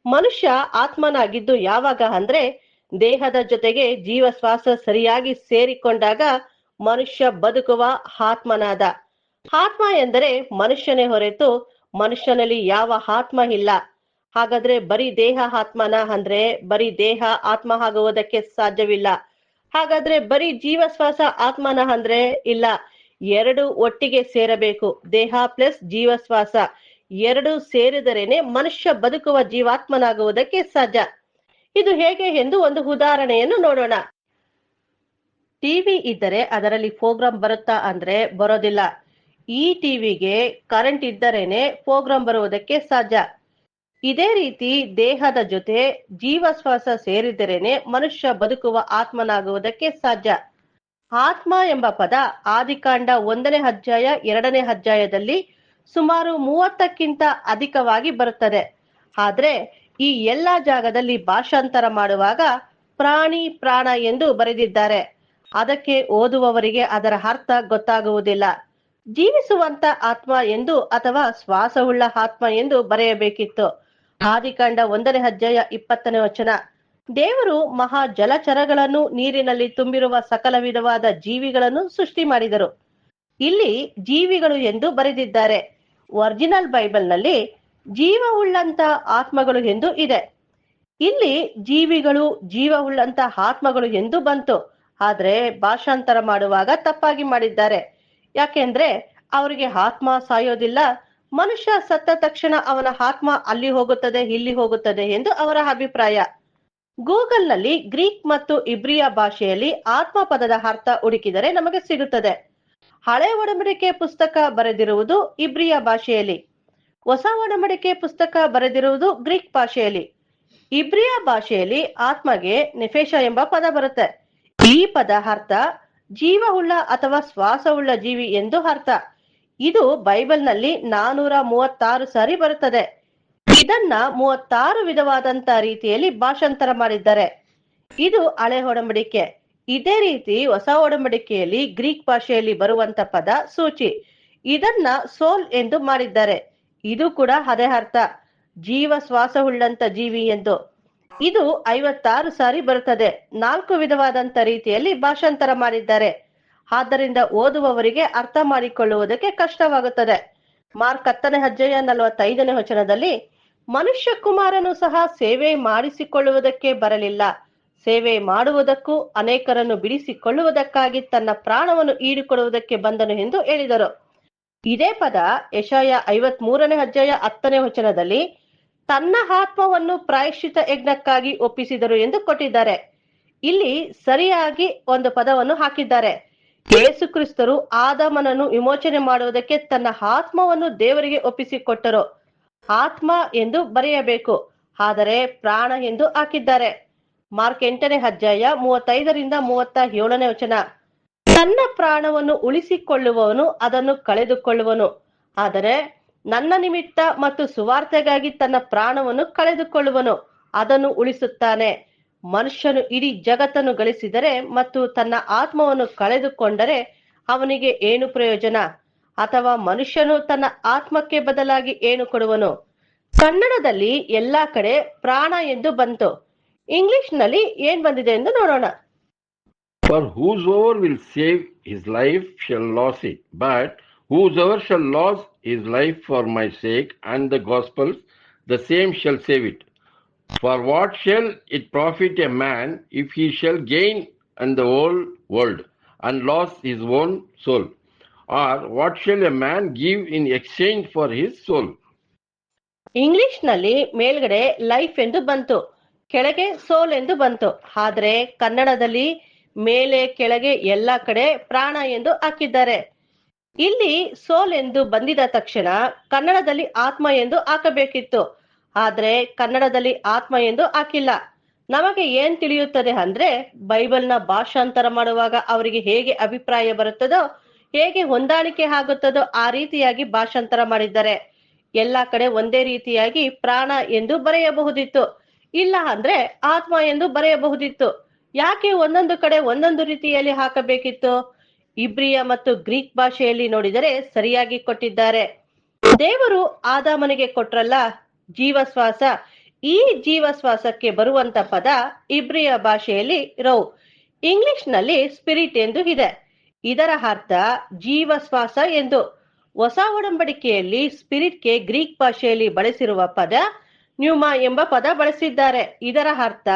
ಮನುಷ್ಯ ಆತ್ಮನಾಗಿದ್ದು ಯಾವಾಗ ಅಂದ್ರೆ ದೇಹದ ಜೊತೆಗೆ ಜೀವಶ್ವಾಸ ಸರಿಯಾಗಿ ಸೇರಿಕೊಂಡಾಗ ಮನುಷ್ಯ ಬದುಕುವ ಆತ್ಮನಾದ. ಆತ್ಮ ಎಂದರೆ ಮನುಷ್ಯನೇ ಹೊರತು ಮನುಷ್ಯನಲ್ಲಿ ಯಾವ ಆತ್ಮ ಇಲ್ಲ. ಹಾಗಾದ್ರೆ ಬರೀ ದೇಹ ಆತ್ಮನ ಅಂದ್ರೆ ಬರೀ ದೇಹ ಆತ್ಮ ಆಗುವುದಕ್ಕೆ ಸಾಧ್ಯವಿಲ್ಲ. ಹಾಗಾದ್ರೆ ಬರೀ ಜೀವಶ್ವಾಸ ಆತ್ಮನ ಅಂದ್ರೆ ಇಲ್ಲ, ಎರಡು ಒಟ್ಟಿಗೆ ಸೇರಬೇಕು. ದೇಹ ಪ್ಲಸ್ ಜೀವಶ್ವಾಸ ಎರಡು ಸೇರಿದರೇನೆ ಮನುಷ್ಯ ಬದುಕುವ ಜೀವಾತ್ಮನಾಗುವುದಕ್ಕೆ ಸಾಧ್ಯ. ಇದು ಹೇಗೆ ಎಂದು ಒಂದು ಉದಾಹರಣೆಯನ್ನು ನೋಡೋಣ. ಟಿವಿ ಇದ್ದರೆ ಅದರಲ್ಲಿ ಪ್ರೋಗ್ರಾಮ್ ಬರುತ್ತಾ ಅಂದ್ರೆ ಬರೋದಿಲ್ಲ. ಈ ಟಿವಿಗೆ ಕರೆಂಟ್ ಇದ್ದರೇನೆ ಪ್ರೋಗ್ರಾಂ ಬರುವುದಕ್ಕೆ ಸಾಧ್ಯ. ಇದೇ ರೀತಿ ದೇಹದ ಜೊತೆ ಜೀವಶ್ವಾಸ ಸೇರಿದರೇನೆ ಮನುಷ್ಯ ಬದುಕುವ ಆತ್ಮನಾಗುವುದಕ್ಕೆ ಸಾಧ್ಯ. ಆತ್ಮ ಎಂಬ ಪದ ಆದಿಕಾಂಡ 1ನೇ ಅಧ್ಯಾಯ 2ನೇ ಅಧ್ಯಾಯದಲ್ಲಿ ಸುಮಾರು 30ಕ್ಕಿಂತ ಅಧಿಕವಾಗಿ ಬರುತ್ತದೆ. ಆದ್ರೆ ಈ ಎಲ್ಲಾ ಜಾಗದಲ್ಲಿ ಭಾಷಾಂತರ ಮಾಡುವಾಗ ಪ್ರಾಣಿ ಪ್ರಾಣ ಎಂದು ಬರೆದಿದ್ದಾರೆ. ಅದಕ್ಕೆ ಓದುವವರಿಗೆ ಅದರ ಅರ್ಥ ಗೊತ್ತಾಗುವುದಿಲ್ಲ. ಜೀವಿಸುವಂತ ಆತ್ಮ ಎಂದು ಅಥವಾ ಶ್ವಾಸವುಳ್ಳ ಆತ್ಮ ಎಂದು ಬರೆಯಬೇಕಿತ್ತು. ಆದಿಕಾಂಡ 1ನೇ ಅಧ್ಯಾಯ 20ನೇ ವಚನ. ದೇವರು ಮಹಾ ಜಲಚರಗಳನ್ನು, ನೀರಿನಲ್ಲಿ ತುಂಬಿರುವ ಸಕಲ ವಿಧವಾದ ಜೀವಿಗಳನ್ನು ಸೃಷ್ಟಿ ಮಾಡಿದರು. ಇಲ್ಲಿ ಜೀವಿಗಳು ಎಂದು ಬರೆದಿದ್ದಾರೆ. ಒರಿಜಿನಲ್ ಬೈಬಲ್ನಲ್ಲಿ ಜೀವವುಳ್ಳಂತ ಆತ್ಮಗಳು ಎಂದು ಇದೆ. ಇಲ್ಲಿ ಜೀವಿಗಳು, ಜೀವವುಳ್ಳಂತ ಆತ್ಮಗಳು ಎಂದು ಬಂತು. ಆದ್ರೆ ಭಾಷಾಂತರ ಮಾಡುವಾಗ ತಪ್ಪಾಗಿ ಮಾಡಿದ್ದಾರೆ. ಯಾಕೆಂದ್ರೆ ಅವರಿಗೆ ಆತ್ಮ ಸಾಯೋದಿಲ್ಲ, ಮನುಷ್ಯ ಸತ್ತ ತಕ್ಷಣ ಅವನ ಆತ್ಮ ಅಲ್ಲಿ ಹೋಗುತ್ತದೆ, ಇಲ್ಲಿ ಹೋಗುತ್ತದೆ ಎಂದು ಅವರ ಅಭಿಪ್ರಾಯ. ಗೂಗಲ್ನಲ್ಲಿ ಗ್ರೀಕ್ ಮತ್ತು ಇಬ್ರಿಯ ಭಾಷೆಯಲ್ಲಿ ಆತ್ಮ ಪದದ ಅರ್ಥ ಹುಡುಕಿದರೆ ನಮಗೆ ಸಿಗುತ್ತದೆ. ಹಳೆ ಒಡಂಬಡಿಕೆ ಪುಸ್ತಕ ಬರೆದಿರುವುದು ಇಬ್ರಿಯ ಭಾಷೆಯಲ್ಲಿ, ಹೊಸ ಒಡಂಬಡಿಕೆ ಪುಸ್ತಕ ಬರೆದಿರುವುದು ಗ್ರೀಕ್ ಭಾಷೆಯಲ್ಲಿ. ಇಬ್ರಿಯ ಭಾಷೆಯಲ್ಲಿ ಆತ್ಮಗೆ ನೆಫೇಶ ಎಂಬ ಪದ ಬರುತ್ತೆ. ಈ ಪದ ಅರ್ಥ ಜೀವವುಳ್ಳ ಅಥವಾ ಶ್ವಾಸವುಳ್ಳ ಜೀವಿ ಎಂದು ಅರ್ಥ. ಇದು ಬೈಬಲ್ನಲ್ಲಿ 436 ಸಾರಿ ಬರುತ್ತದೆ. ಇದನ್ನ 36 ವಿಧವಾದಂತ ರೀತಿಯಲ್ಲಿ ಭಾಷಾಂತರ ಮಾಡಿದ್ದಾರೆ. ಇದು ಹಳೆ ಒಡಂಬಡಿಕೆ. ಇದೇ ರೀತಿ ಹೊಸ ಒಡಂಬಡಿಕೆಯಲ್ಲಿ ಗ್ರೀಕ್ ಭಾಷೆಯಲ್ಲಿ ಬರುವಂತ ಪದ ಸೂಚಿ. ಇದನ್ನ ಸೋಲ್ ಎಂದು ಮಾಡಿದ್ದಾರೆ. ಇದು ಕೂಡ ಅದೇ ಅರ್ಥ, ಜೀವ ಶ್ವಾಸವುಳ್ಳಂತ ಜೀವಿ ಎಂದು. ಇದು 56 ಸಾರಿ ಬರುತ್ತದೆ. 4 ವಿಧವಾದಂತ ರೀತಿಯಲ್ಲಿ ಭಾಷಾಂತರ ಮಾಡಿದ್ದಾರೆ. ಆದ್ದರಿಂದ ಓದುವವರಿಗೆ ಅರ್ಥ ಮಾಡಿಕೊಳ್ಳುವುದಕ್ಕೆ ಕಷ್ಟವಾಗುತ್ತದೆ. ಮಾರ್ಕ್ 10ನೇ ಅಧ್ಯಾಯ 45ನೇ ವಚನದಲ್ಲಿ ಮನುಷ್ಯ ಕುಮಾರನು ಸಹ ಸೇವೆ ಮಾಡಿಸಿಕೊಳ್ಳುವುದಕ್ಕೆ ಬರಲಿಲ್ಲ, ಸೇವೆ ಮಾಡುವುದಕ್ಕೂ ಅನೇಕರನ್ನು ಬಿಡಿಸಿಕೊಳ್ಳುವುದಕ್ಕಾಗಿ ತನ್ನ ಪ್ರಾಣವನ್ನು ಈಡುಕೊಡುವುದಕ್ಕೆ ಬಂದನು ಎಂದು ಹೇಳಿದರು. ಇದೇ ಪದ ಯೆಶಾಯ 53ನೇ ಅಧ್ಯಾಯ 10ನೇ ವಚನದಲ್ಲಿ ತನ್ನ ಆತ್ಮವನ್ನು ಪ್ರಾಯಶ್ಚಿತ ಯಜ್ಞಕ್ಕಾಗಿ ಒಪ್ಪಿಸಿದರು ಎಂದು ಕೊಟ್ಟಿದ್ದಾರೆ. ಇಲ್ಲಿ ಸರಿಯಾಗಿ ಒಂದು ಪದವನ್ನು ಹಾಕಿದ್ದಾರೆ. ಯೇಸು ಕ್ರಿಸ್ತರು ಆದಾಮನನ್ನು ವಿಮೋಚನೆ ಮಾಡುವುದಕ್ಕೆ ತನ್ನ ಆತ್ಮವನ್ನು ದೇವರಿಗೆ ಒಪ್ಪಿಸಿಕೊಟ್ಟರು. ಆತ್ಮ ಎಂದು ಬರೆಯಬೇಕು, ಆದರೆ ಪ್ರಾಣ ಎಂದು ಹಾಕಿದ್ದಾರೆ. ಮಾರ್ಕ್ 8ನೇ ಅಧ್ಯಾಯ 35ರಿಂದ 37ನೇ ವಚನ. ತನ್ನ ಪ್ರಾಣವನ್ನು ಉಳಿಸಿಕೊಳ್ಳುವವನು ಅದನ್ನು ಕಳೆದುಕೊಳ್ಳುವನು, ಆದರೆ ನನ್ನ ನಿಮಿತ್ತ ಮತ್ತು ಸುವಾರ್ತೆಗಾಗಿ ತನ್ನ ಪ್ರಾಣವನ್ನು ಕಳೆದುಕೊಳ್ಳುವನು ಅದನ್ನು ಉಳಿಸುತ್ತಾನೆ. ಮನುಷ್ಯನು ಇಡೀ ಜಗತ್ತನ್ನು ಗಳಿಸಿದರೆ ಮತ್ತು ತನ್ನ ಆತ್ಮವನ್ನು ಕಳೆದುಕೊಂಡರೆ ಅವನಿಗೆ ಏನು ಪ್ರಯೋಜನ? ಅಥವಾ ಮನುಷ್ಯನು ತನ್ನ ಆತ್ಮಕ್ಕೆ ಬದಲಾಗಿ ಏನು ಕೊಡುವನು? ಕನ್ನಡದಲ್ಲಿ ಎಲ್ಲಾ ಕಡೆ ಪ್ರಾಣ ಎಂದು ಬಂತು. ಇಂಗ್ಲಿಷ್ ನಲ್ಲಿ ಏನ್ ಬಂದಿದೆ ಎಂದು ನೋಡೋಣ. For whosoever will save his life shall lose it, but whosoever shall lose his life for my sake and the gospel's, the same shall save it. For what shall it profit a man if he shall gain and the whole world and lose his own soul? Or what shall a man give in exchange for his soul? English ನಲ್ಲಿ ಮೇಲ್ಗಡೆ life ಎಂದು ಬಂತು, ಕೆಳಗೆ ಸೋಲ್ ಎಂದು ಬಂತು. ಆದ್ರೆ ಕನ್ನಡದಲ್ಲಿ ಮೇಲೆ ಕೆಳಗೆ ಎಲ್ಲಾ ಕಡೆ ಪ್ರಾಣ ಎಂದು ಹಾಕಿದ್ದಾರೆ. ಇಲ್ಲಿ ಸೋಲ್ ಎಂದು ಬಂದಿದ ತಕ್ಷಣ ಕನ್ನಡದಲ್ಲಿ ಆತ್ಮ ಎಂದು ಹಾಕಬೇಕಿತ್ತು. ಆದ್ರೆ ಕನ್ನಡದಲ್ಲಿ ಆತ್ಮ ಎಂದು ಹಾಕಿಲ್ಲ. ನಮಗೆ ಏನ್ ತಿಳಿಯುತ್ತದೆ ಅಂದ್ರೆ ಬೈಬಲ್ನ ಭಾಷಾಂತರ ಮಾಡುವಾಗ ಅವರಿಗೆ ಹೇಗೆ ಅಭಿಪ್ರಾಯ ಬರುತ್ತದೋ, ಹೇಗೆ ಹೊಂದಾಣಿಕೆ ಆಗುತ್ತದೋ ಆ ರೀತಿಯಾಗಿ ಭಾಷಾಂತರ ಮಾಡಿದ್ದಾರೆ. ಎಲ್ಲಾ ಕಡೆ ಒಂದೇ ರೀತಿಯಾಗಿ ಪ್ರಾಣ ಎಂದು ಬರೆಯಬಹುದಿತ್ತು, ಇಲ್ಲ ಅಂದ್ರೆ ಆತ್ಮ ಎಂದು ಬರೆಯಬಹುದಿತ್ತು. ಯಾಕೆ ಒಂದೊಂದು ಕಡೆ ಒಂದೊಂದು ರೀತಿಯಲ್ಲಿ ಹಾಕಬೇಕಿತ್ತು? ಇಬ್ರಿಯ ಮತ್ತು ಗ್ರೀಕ್ ಭಾಷೆಯಲ್ಲಿ ನೋಡಿದರೆ ಸರಿಯಾಗಿ ಕೊಟ್ಟಿದ್ದಾರೆ. ದೇವರು ಆದಾಮನಿಗೆ ಕೊಟ್ರಲ್ಲ ಜೀವಶ್ವಾಸ, ಈ ಜೀವಶ್ವಾಸಕ್ಕೆ ಬರುವಂತ ಪದ ಇಬ್ರಿಯ ಭಾಷೆಯಲ್ಲಿ ರೌ, ಇಂಗ್ಲಿಷ್ ನಲ್ಲಿ ಸ್ಪಿರಿಟ್ ಎಂದು ಇದೆ. ಇದರ ಅರ್ಥ ಜೀವಶ್ವಾಸ ಎಂದು. ಹೊಸ ಒಡಂಬಡಿಕೆಯಲ್ಲಿ ಸ್ಪಿರಿಟ್ಗೆ ಗ್ರೀಕ್ ಭಾಷೆಯಲ್ಲಿ ಬಳಸಿರುವ ಪದ ನ್ಯೂಮಾ ಎಂಬ ಪದ ಬಳಸಿದ್ದಾರೆ. ಇದರ ಅರ್ಥ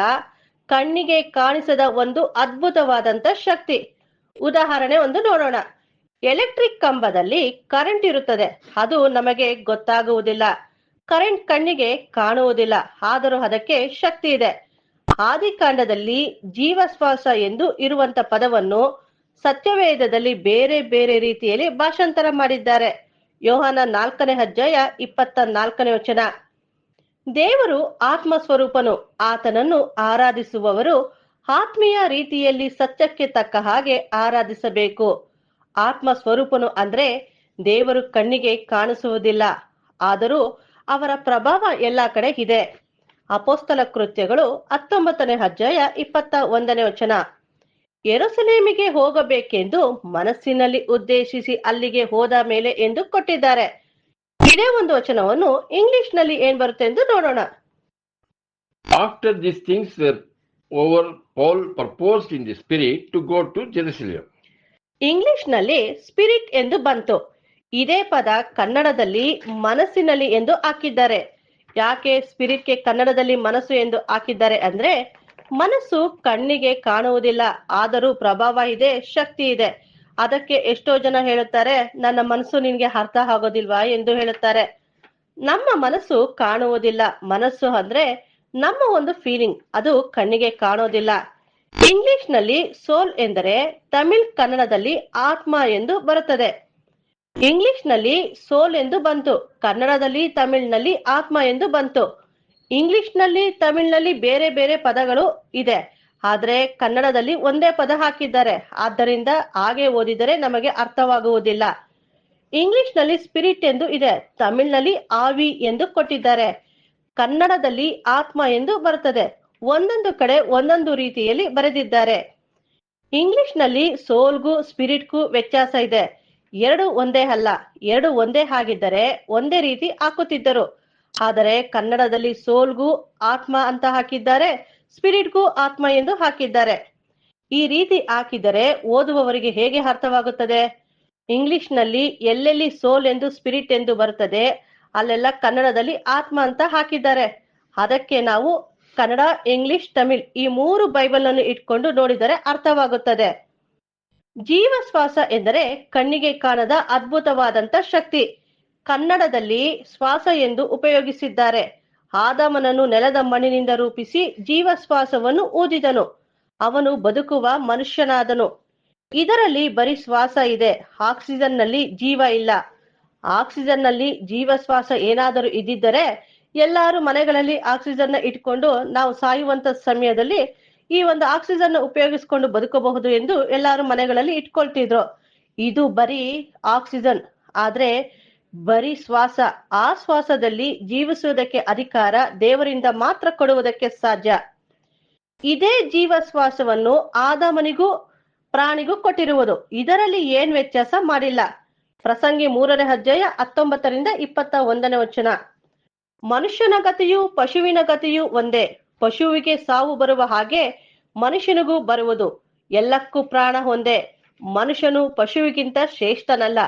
ಕಣ್ಣಿಗೆ ಕಾಣಿಸದ ಒಂದು ಅದ್ಭುತವಾದಂತ ಶಕ್ತಿ. ಉದಾಹರಣೆ ಒಂದು ನೋಡೋಣ. ಎಲೆಕ್ಟ್ರಿಕ್ ಕಂಬದಲ್ಲಿ ಕರೆಂಟ್ ಇರುತ್ತದೆ, ಅದು ನಮಗೆ ಗೊತ್ತಾಗುವುದಿಲ್ಲ. ಕರೆಂಟ್ ಕಣ್ಣಿಗೆ ಕಾಣುವುದಿಲ್ಲ, ಆದರೂ ಅದಕ್ಕೆ ಶಕ್ತಿ ಇದೆ. ಆದಿಕಾಂಡದಲ್ಲಿ ಜೀವಶ್ವಾಸ ಎಂದು ಇರುವಂತ ಪದವನ್ನು ಸತ್ಯವೇದದಲ್ಲಿ ಬೇರೆ ಬೇರೆ ರೀತಿಯಲ್ಲಿ ಭಾಷಾಂತರ ಮಾಡಿದ್ದಾರೆ. ಯೋಹಾನ 4ನೇ ಅಧ್ಯಾಯ 24ನೇ ವಚನ. ದೇವರು ಆತ್ಮ ಸ್ವರೂಪನು. ಆತನನ್ನು ಆರಾಧಿಸುವವರು ಆತ್ಮೀಯ ರೀತಿಯಲ್ಲಿ ಸತ್ಯಕ್ಕೆ ತಕ್ಕ ಹಾಗೆ ಆರಾಧಿಸಬೇಕು. ಆತ್ಮ ಸ್ವರೂಪನು ಅಂದ್ರೆ ದೇವರು ಕಣ್ಣಿಗೆ ಕಾಣಿಸುವುದಿಲ್ಲ, ಆದರೂ ಅವರ ಪ್ರಭಾವ ಎಲ್ಲಾ ಕಡೆ ಇದೆ. ಅಪೊಸ್ತಲ ಕೃತ್ಯಗಳು 19ನೇ ಅಧ್ಯಾಯ 21ನೇ ವಚನ. ಯೆರೂಸಲೇಮಿಗೆ ಹೋಗಬೇಕೆಂದು ಮನಸ್ಸಿನಲ್ಲಿ ಉದ್ದೇಶಿಸಿ ಅಲ್ಲಿಗೆ ಹೋದ ಮೇಲೆ ಎಂದು ಕೊಟ್ಟಿದ್ದಾರೆ. ಇದೇ ಒಂದು ವಚನವನ್ನು ಇಂಗ್ಲಿಷ್ ನಲ್ಲಿ ಏನ್ ಬರುತ್ತೆ ಎಂದು ನೋಡೋಣ. After these things were over, Paul purposed in the spirit to go to Jerusalem. English ನಲ್ಲಿ ಸ್ಪಿರಿಟ್ ಎಂದು ಬಂತು. ಇದೇ ಪದ ಕನ್ನಡದಲ್ಲಿ ಮನಸ್ಸಿನಲ್ಲಿ ಎಂದು ಹಾಕಿದ್ದಾರೆ. ಯಾಕೆ ಸ್ಪಿರಿಟ್ಗೆ ಕನ್ನಡದಲ್ಲಿ ಮನಸ್ಸು ಎಂದು ಹಾಕಿದ್ದಾರೆ ಅಂದ್ರೆ, ಮನಸ್ಸು ಕಣ್ಣಿಗೆ ಕಾಣುವುದಿಲ್ಲ, ಆದರೂ ಪ್ರಭಾವ ಇದೆ, ಶಕ್ತಿ ಇದೆ. ಅದಕ್ಕೆ ಎಷ್ಟೋ ಜನ ಹೇಳುತ್ತಾರೆ, ನನ್ನ ಮನಸ್ಸು ನಿನ್ಗೆ ಅರ್ಥ ಆಗೋದಿಲ್ವಾ ಎಂದು ಹೇಳುತ್ತಾರೆ. ನಮ್ಮ ಮನಸ್ಸು ಕಾಣುವುದಿಲ್ಲ. ಮನಸ್ಸು ಅಂದ್ರೆ ನಮ್ಮ ಒಂದು ಫೀಲಿಂಗ್, ಅದು ಕಣ್ಣಿಗೆ ಕಾಣೋದಿಲ್ಲ. ಇಂಗ್ಲಿಷ್ ನಲ್ಲಿ ಸೋಲ್ ಎಂದರೆ ತಮಿಳ್ ಕನ್ನಡದಲ್ಲಿ ಆತ್ಮ ಎಂದು ಬರುತ್ತದೆ. ಇಂಗ್ಲಿಷ್ ನಲ್ಲಿ ಸೋಲ್ ಎಂದು ಬಂತು, ಕನ್ನಡದಲ್ಲಿ ತಮಿಳ್ನಲ್ಲಿ ಆತ್ಮ ಎಂದು ಬಂತು. ಇಂಗ್ಲಿಷ್ ನಲ್ಲಿ ತಮಿಳ್ನಲ್ಲಿ ಬೇರೆ ಬೇರೆ ಪದಗಳು ಇದೆ, ಆದ್ರೆ ಕನ್ನಡದಲ್ಲಿ ಒಂದೇ ಪದ ಹಾಕಿದ್ದಾರೆ. ಆದ್ದರಿಂದ ಹಾಗೆ ಓದಿದರೆ ನಮಗೆ ಅರ್ಥವಾಗುವುದಿಲ್ಲ. ಇಂಗ್ಲಿಷ್ ನಲ್ಲಿ ಸ್ಪಿರಿಟ್ ಎಂದು ಇದೆ, ತಮಿಳ್ನಲ್ಲಿ ಆವಿ ಎಂದು ಕೊಟ್ಟಿದ್ದಾರೆ, ಕನ್ನಡದಲ್ಲಿ ಆತ್ಮ ಎಂದು ಬರುತ್ತದೆ. ಒಂದೊಂದು ಕಡೆ ಒಂದೊಂದು ರೀತಿಯಲ್ಲಿ ಬರೆದಿದ್ದಾರೆ. ಇಂಗ್ಲಿಷ್ ನಲ್ಲಿ ಸೋಲ್ಗೂ ಸ್ಪಿರಿಟ್ಗೂ ವ್ಯತ್ಯಾಸ ಇದೆ. ಎರಡು ಒಂದೇ ಅಲ್ಲ. ಎರಡು ಒಂದೇ ಆಗಿದ್ದರೆ ಒಂದೇ ರೀತಿ ಹಾಕುತ್ತಿದ್ದರು. ಆದರೆ ಕನ್ನಡದಲ್ಲಿ ಸೋಲ್ಗೂ ಆತ್ಮ ಅಂತ ಹಾಕಿದ್ದಾರೆ, ಸ್ಪಿರಿಟ್ಗೂ ಆತ್ಮ ಎಂದು ಹಾಕಿದ್ದಾರೆ. ಈ ರೀತಿ ಹಾಕಿದರೆ ಓದುವವರಿಗೆ ಹೇಗೆ ಅರ್ಥವಾಗುತ್ತದೆ? ಇಂಗ್ಲಿಷ್ ನಲ್ಲಿ ಎಲ್ಲೆಲ್ಲಿ ಸೋಲ್ ಎಂದು ಸ್ಪಿರಿಟ್ ಎಂದು ಬರುತ್ತದೆ, ಅಲ್ಲೆಲ್ಲ ಕನ್ನಡದಲ್ಲಿ ಆತ್ಮ ಅಂತ ಹಾಕಿದ್ದಾರೆ. ಅದಕ್ಕೆ ನಾವು ಕನ್ನಡ, ಇಂಗ್ಲಿಷ್, ತಮಿಳ್ ಈ 3 ಬೈಬಲ್ ಅನ್ನು ಇಟ್ಕೊಂಡು ನೋಡಿದರೆ ಅರ್ಥವಾಗುತ್ತದೆ. ಜೀವಶ್ವಾಸ ಎಂದರೆ ಕಣ್ಣಿಗೆ ಕಾಣದ ಅದ್ಭುತವಾದಂತ ಶಕ್ತಿ. ಕನ್ನಡದಲ್ಲಿ ಶ್ವಾಸ ಎಂದು ಉಪಯೋಗಿಸಿದ್ದಾರೆ. ಆದಾಮನನ್ನು ನೆಲದ ಮಣ್ಣಿನಿಂದ ರೂಪಿಸಿ ಜೀವಶ್ವಾಸವನ್ನು ಊದಿದನು, ಅವನು ಬದುಕುವ ಮನುಷ್ಯನಾದನು. ಇದರಲ್ಲಿ ಬರೀ ಶ್ವಾಸ ಇದೆ, ಆಕ್ಸಿಜನ್ ನಲ್ಲಿ ಜೀವ ಇಲ್ಲ. ಆಕ್ಸಿಜನ್ ನಲ್ಲಿ ಜೀವಶ್ವಾಸ ಏನಾದರೂ ಇದ್ದಿದ್ದರೆ ಎಲ್ಲಾರು ಮನೆಗಳಲ್ಲಿ ಆಕ್ಸಿಜನ್ ಇಟ್ಕೊಂಡು ನಾವು ಸಾಯುವಂತ ಸಮಯದಲ್ಲಿ ಈ ಒಂದು ಆಕ್ಸಿಜನ್ ಉಪಯೋಗಿಸಿಕೊಂಡು ಬದುಕಬಹುದು ಎಂದು ಎಲ್ಲಾರು ಮನೆಗಳಲ್ಲಿ ಇಟ್ಕೊಳ್ತಿದ್ರು. ಇದು ಬರೀ ಆಕ್ಸಿಜನ್, ಆದ್ರೆ ಬರೀ ಶ್ವಾಸ. ಆ ಶ್ವಾಸದಲ್ಲಿ ಜೀವಿಸುವುದಕ್ಕೆ ಅಧಿಕಾರ ದೇವರಿಂದ ಮಾತ್ರ ಕೊಡುವುದಕ್ಕೆ ಸಾಧ್ಯ. ಇದೇ ಜೀವಶ್ವಾಸವನ್ನು ಆದಾಮನಿಗೂ ಪ್ರಾಣಿಗೂ ಕೊಟ್ಟಿರುವುದು. ಇದರಲ್ಲಿ ಏನ್ ವ್ಯತ್ಯಾಸ ಮಾಡಿಲ್ಲ. ಪ್ರಸಂಗಿ 3ನೇ ಅಧ್ಯಾಯ 19ರಿಂದ 21ನೇ ವಚನ. ಮನುಷ್ಯನ ಗತಿಯು ಪಶುವಿನ ಗತಿಯು ಒಂದೇ. ಪಶುವಿಗೆ ಸಾವು ಬರುವ ಹಾಗೆ ಮನುಷ್ಯನಿಗೂ ಬರುವುದು. ಎಲ್ಲಕ್ಕೂ ಪ್ರಾಣ ಒಂದೇ. ಮನುಷ್ಯನು ಪಶುವಿಗಿಂತ ಶ್ರೇಷ್ಠನಲ್ಲ.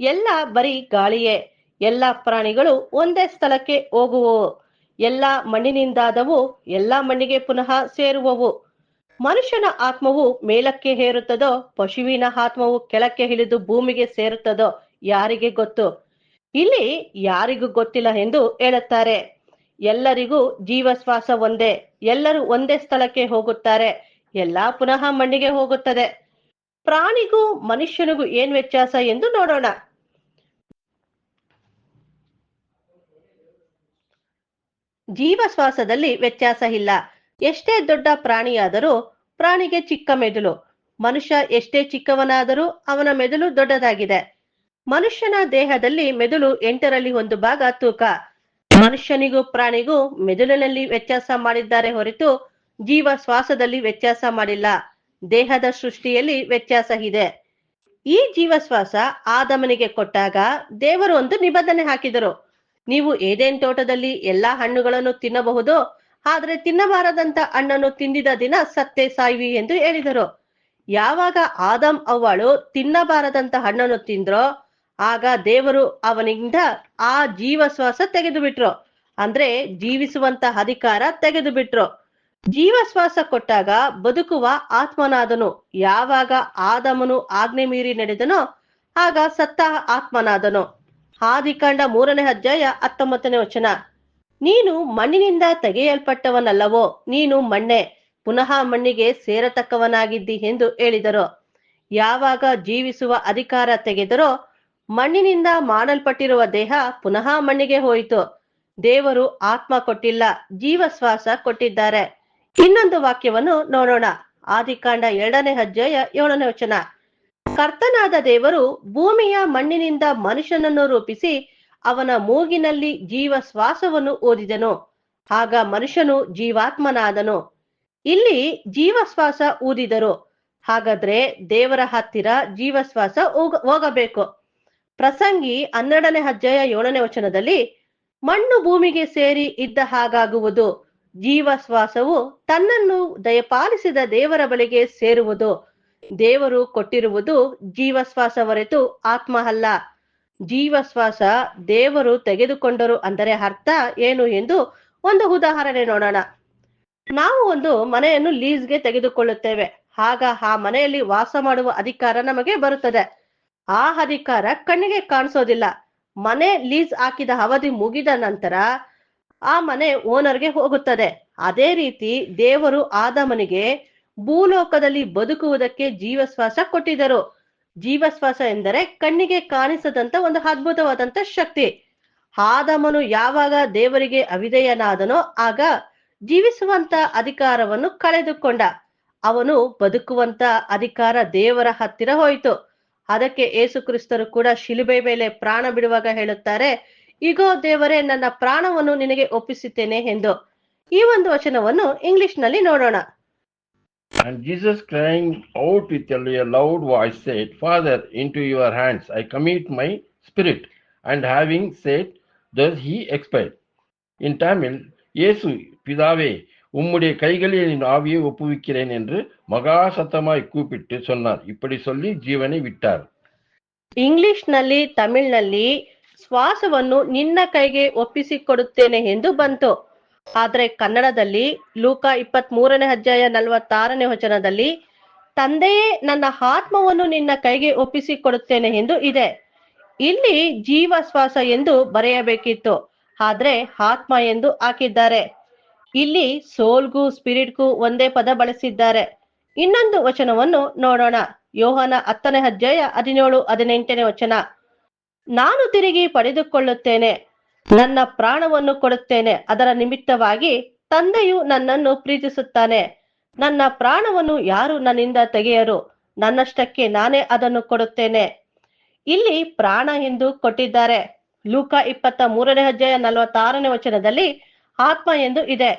ಎಲ್ಲ ಬರೀ ಗಾಳಿಯೇ. ಎಲ್ಲ ಪ್ರಾಣಿಗಳು ಒಂದೇ ಸ್ಥಳಕ್ಕೆ ಹೋಗುವವು. ಎಲ್ಲ ಮಣ್ಣಿನಿಂದಾದವು, ಎಲ್ಲ ಮಣ್ಣಿಗೆ ಪುನಃ ಸೇರುವವು. ಮನುಷ್ಯನ ಆತ್ಮವು ಮೇಲಕ್ಕೆ ಏರುತ್ತದೋ, ಪಶುವಿನ ಆತ್ಮವು ಕೆಳಕ್ಕೆ ಇಳಿದು ಭೂಮಿಗೆ ಸೇರುತ್ತದೋ ಯಾರಿಗೆ ಗೊತ್ತು? ಇಲ್ಲಿ ಯಾರಿಗೂ ಗೊತ್ತಿಲ್ಲ ಎಂದು ಹೇಳುತ್ತಾರೆ. ಎಲ್ಲರಿಗೂ ಜೀವಶ್ವಾಸ ಒಂದೇ. ಎಲ್ಲರೂ ಒಂದೇ ಸ್ಥಳಕ್ಕೆ ಹೋಗುತ್ತಾರೆ. ಎಲ್ಲಾ ಪುನಃ ಮಣ್ಣಿಗೆ ಹೋಗುತ್ತದೆ. ಪ್ರಾಣಿಗೂ ಮನುಷ್ಯನಿಗೂ ಏನ್ ವ್ಯತ್ಯಾಸ ಎಂದು ನೋಡೋಣ. ಜೀವಶ್ವಾಸದಲ್ಲಿ ವ್ಯತ್ಯಾಸ ಇಲ್ಲ. ಎಷ್ಟೇ ದೊಡ್ಡ ಪ್ರಾಣಿಯಾದರೂ ಪ್ರಾಣಿಗೆ ಚಿಕ್ಕ ಮೆದುಳು. ಮನುಷ್ಯ ಎಷ್ಟೇ ಚಿಕ್ಕವನಾದರೂ ಅವನ ಮೆದುಳು ದೊಡ್ಡದಾಗಿದೆ. ಮನುಷ್ಯನ ದೇಹದಲ್ಲಿ ಮೆದುಳು 8ರಲ್ಲಿ 1 ಭಾಗ ತೂಕ. ಮನುಷ್ಯನಿಗೂ ಪ್ರಾಣಿಗೂ ಮೆದುಳಿನಲ್ಲಿ ವ್ಯತ್ಯಾಸ ಮಾಡಿದ್ದಾರೆ ಹೊರತು ಜೀವಶ್ವಾಸದಲ್ಲಿ ವ್ಯತ್ಯಾಸ ಮಾಡಿಲ್ಲ. ದೇಹದ ಸೃಷ್ಟಿಯಲ್ಲಿ ವ್ಯತ್ಯಾಸ ಇದೆ. ಈ ಜೀವಶ್ವಾಸ ಆದಾಮನಿಗೆ ಕೊಟ್ಟಾಗ ದೇವರು ಒಂದು ನಿಬಂಧನೆ ಹಾಕಿದರು. ನೀವು ಏದೇನ್ ತೋಟದಲ್ಲಿ ಎಲ್ಲಾ ಹಣ್ಣುಗಳನ್ನು ತಿನ್ನಬಹುದು, ಆದ್ರೆ ತಿನ್ನಬಾರದಂತ ಹಣ್ಣನ್ನು ತಿಂದಿದ ದಿನ ಸತ್ತೇ ಸಾಯುವಿ ಎಂದು ಹೇಳಿದರು. ಯಾವಾಗ ಆದಾಮ್ ಅವ್ವಳು ತಿನ್ನಬಾರದಂತ ಹಣ್ಣನ್ನು ತಿಂದ್ರೋ ಆಗ ದೇವರು ಅವನಿಂದ ಆ ಜೀವಶ್ವಾಸ ತೆಗೆದು ಬಿಟ್ರು. ಅಂದ್ರೆ ಜೀವಿಸುವಂತ ಅಧಿಕಾರ ತೆಗೆದು ಬಿಟ್ರು. ಜೀವಶ್ವಾಸ ಕೊಟ್ಟಾಗ ಬದುಕುವ ಆತ್ಮನಾದನು. ಯಾವಾಗ ಆದಾಮನು ಆಜ್ಞೆ ಮೀರಿ ನಡೆದನೋ ಆಗ ಸತ್ತ ಆತ್ಮನಾದನು. ಆದಿಕಾಂಡ 3ನೇ ಅಧ್ಯಾಯ 19ನೇ ವಚನ. ನೀನು ಮಣ್ಣಿನಿಂದ ತೆಗೆಯಲ್ಪಟ್ಟವನಲ್ಲವೋ, ನೀನು ಮಣ್ಣೆ, ಪುನಃ ಮಣ್ಣಿಗೆ ಸೇರತಕ್ಕವನಾಗಿದ್ದಿ ಎಂದು ಹೇಳಿದರು. ಯಾವಾಗ ಜೀವಿಸುವ ಅಧಿಕಾರ ತೆಗೆದರೋ ಮಣ್ಣಿನಿಂದ ಮಾಡಲ್ಪಟ್ಟಿರುವ ದೇಹ ಪುನಃ ಮಣ್ಣಿಗೆ ಹೋಯಿತು. ದೇವರು ಆತ್ಮ ಕೊಟ್ಟಿಲ್ಲ, ಜೀವಶ್ವಾಸ ಕೊಟ್ಟಿದ್ದಾರೆ. ಇನ್ನೊಂದು ವಾಕ್ಯವನ್ನು ನೋಡೋಣ. ಆದಿಕಾಂಡ 2ನೇ ಅಧ್ಯಾಯ 7ನೇ ವಚನ. ಕರ್ತನಾದ ದೇವರು ಭೂಮಿಯ ಮಣ್ಣಿನಿಂದ ಮನುಷ್ಯನನ್ನು ರೂಪಿಸಿ ಅವನ ಮೂಗಿನಲ್ಲಿ ಜೀವ ಶ್ವಾಸವನ್ನು ಊದಿದನು. ಆಗ ಮನುಷ್ಯನು ಜೀವಾತ್ಮನಾದನು. ಇಲ್ಲಿ ಜೀವಶ್ವಾಸ ಊದಿದರು. ಹಾಗಾದ್ರೆ ದೇವರ ಹತ್ತಿರ ಜೀವಶ್ವಾಸ ಹೋಗಬೇಕು. ಪ್ರಸಂಗಿ 12ನೇ ಅಧ್ಯಾಯ 7ನೇ ವಚನದಲ್ಲಿ ಮಣ್ಣು ಭೂಮಿಗೆ ಸೇರಿ ಇದ್ದ ಹಾಗಾಗುವುದು, ಜೀವಶ್ವಾಸವು ತನ್ನನ್ನು ದಯಪಾಲಿಸಿದ ದೇವರ ಬಳಿಗೆ ಸೇರುವುದು. ದೇವರು ಕೊಟ್ಟಿರುವುದು ಜೀವಶ್ವಾಸ ಹೊರತು ಆತ್ಮ ಅಲ್ಲ. ಜೀವಶ್ವಾಸ ದೇವರು ತೆಗೆದುಕೊಂಡರು ಅಂದರೆ ಅರ್ಥ ಏನು ಎಂದು ಒಂದು ಉದಾಹರಣೆ ನೋಡೋಣ. ನಾವು ಒಂದು ಮನೆಯನ್ನು ಲೀಸ್ಗೆ ತೆಗೆದುಕೊಳ್ಳುತ್ತೇವೆ. ಆಗ ಆ ಮನೆಯಲ್ಲಿ ವಾಸ ಮಾಡುವ ಅಧಿಕಾರ ನಮಗೆ ಬರುತ್ತದೆ. ಆ ಅಧಿಕಾರ ಕಣ್ಣಿಗೆ ಕಾಣಿಸೋದಿಲ್ಲ. ಮನೆ ಲೀಸ್ ಹಾಕಿದ ಅವಧಿ ಮುಗಿದ ನಂತರ ಆ ಮನೆ ಓನರ್ಗೆ ಹೋಗುತ್ತದೆ. ಅದೇ ರೀತಿ ದೇವರು ಆದಾಮನಿಗೆ ಭೂಲೋಕದಲ್ಲಿ ಬದುಕುವುದಕ್ಕೆ ಜೀವಶ್ವಾಸ ಕೊಟ್ಟಿದ್ದರು. ಜೀವಶ್ವಾಸ ಎಂದರೆ ಕಣ್ಣಿಗೆ ಕಾಣಿಸದಂತ ಒಂದು ಅದ್ಭುತವಾದಂತ ಶಕ್ತಿ. ಆದಾಮನು ಯಾವಾಗ ದೇವರಿಗೆ ಅವಿಧೇಯನಾದನೋ ಆಗ ಜೀವಿಸುವಂತ ಅಧಿಕಾರವನ್ನು ಕಳೆದುಕೊಂಡ. ಅವನು ಬದುಕುವಂತ ಅಧಿಕಾರ ದೇವರ ಹತ್ತಿರ ಹೋಯಿತು. ಅದಕ್ಕೆ ಯೇಸು ಕ್ರಿಸ್ತರು ಕೂಡ ಶಿಲುಬೆ ಮೇಲೆ ಪ್ರಾಣ ಬಿಡುವಾಗ ಹೇಳುತ್ತಾರೆ, ಇಗೋ ದೇವರೇ, ನನ್ನ ಪ್ರಾಣವನ್ನು ನಿನಗೆ ಒಪ್ಪಿಸುತ್ತೇನೆ ಎಂದು. ಈ ಒಂದು ವಚನವನ್ನು ಇಂಗ್ಲಿಷ್ ನಲ್ಲಿ ನೋಡೋಣ. And Jesus, crying out with a loud voice, said, Father, into your hands I commit my spirit. And having said thus, he expired. In Tamil, இயேசு பிதாவே, உம்முடைய கைகளில் என் ஆவியை ஒப்புவிக்கிறேன் என்று மகா சத்தமாய் கூப்பிட்டு சொன்னார். இப்படி சொல்லி ஜீவனை விட்டார். ಇಂಗ್ಲಿಷ್ ನಲ್ಲಿ, ತಮಿಳ್ನಲ್ಲಿ ಶ್ವಾಸವನ್ನು ನಿನ್ನ ಕೈಗೆ ಒಪ್ಪಿಸಿಕೊಡುತ್ತೇನೆ ಎಂದು ಬಂತು. ಆದ್ರೆ ಕನ್ನಡದಲ್ಲಿ ಲೂಕ 23ನೇ ಅಧ್ಯಾಯ 46ನೇ ವಚನದಲ್ಲಿ ತಂದೆಯೇ, ನನ್ನ ಆತ್ಮವನ್ನು ನಿನ್ನ ಕೈಗೆ ಒಪ್ಪಿಸಿಕೊಡುತ್ತೇನೆ ಎಂದು ಇದೆ. ಇಲ್ಲಿ ಜೀವಶ್ವಾಸ ಎಂದು ಬರೆಯಬೇಕಿತ್ತು, ಆದ್ರೆ ಆತ್ಮ ಎಂದು ಹಾಕಿದ್ದಾರೆ. ಇಲ್ಲಿ ಸೋಲ್ಗೂ ಸ್ಪಿರಿಟ್ಗೂ ಒಂದೇ ಪದ ಬಳಸಿದ್ದಾರೆ. ಇನ್ನೊಂದು ವಚನವನ್ನು ನೋಡೋಣ. ಯೋಹಾನ 10ನೇ ಅಧ್ಯಾಯ 17-18ನೇ ವಚನ. ನಾನು ತಿರುಗಿ ಪಡೆದುಕೊಳ್ಳುತ್ತೇನೆ, ನನ್ನ ಪ್ರಾಣವನ್ನು ಕೊಡುತ್ತೇನೆ. ಅದರ ನಿಮಿತ್ತವಾಗಿ ತಂದೆಯು ನನ್ನನ್ನು ಪ್ರೀತಿಸುತ್ತಾನೆ. ನನ್ನ ಪ್ರಾಣವನ್ನು ಯಾರು ನನ್ನಿಂದ ತೆಗೆಯರು. ನನ್ನಷ್ಟಕ್ಕೆ ನಾನೇ ಅದನ್ನು ಕೊಡುತ್ತೇನೆ. ಇಲ್ಲಿ ಪ್ರಾಣ ಎಂದು ಕೊಟ್ಟಿದ್ದಾರೆ. ಲೂಕ 23ನೇ ಅಧ್ಯಾಯ 46ನೇ ವಚನದಲ್ಲಿ ಆತ್ಮ ಎಂದು ಇದೆ.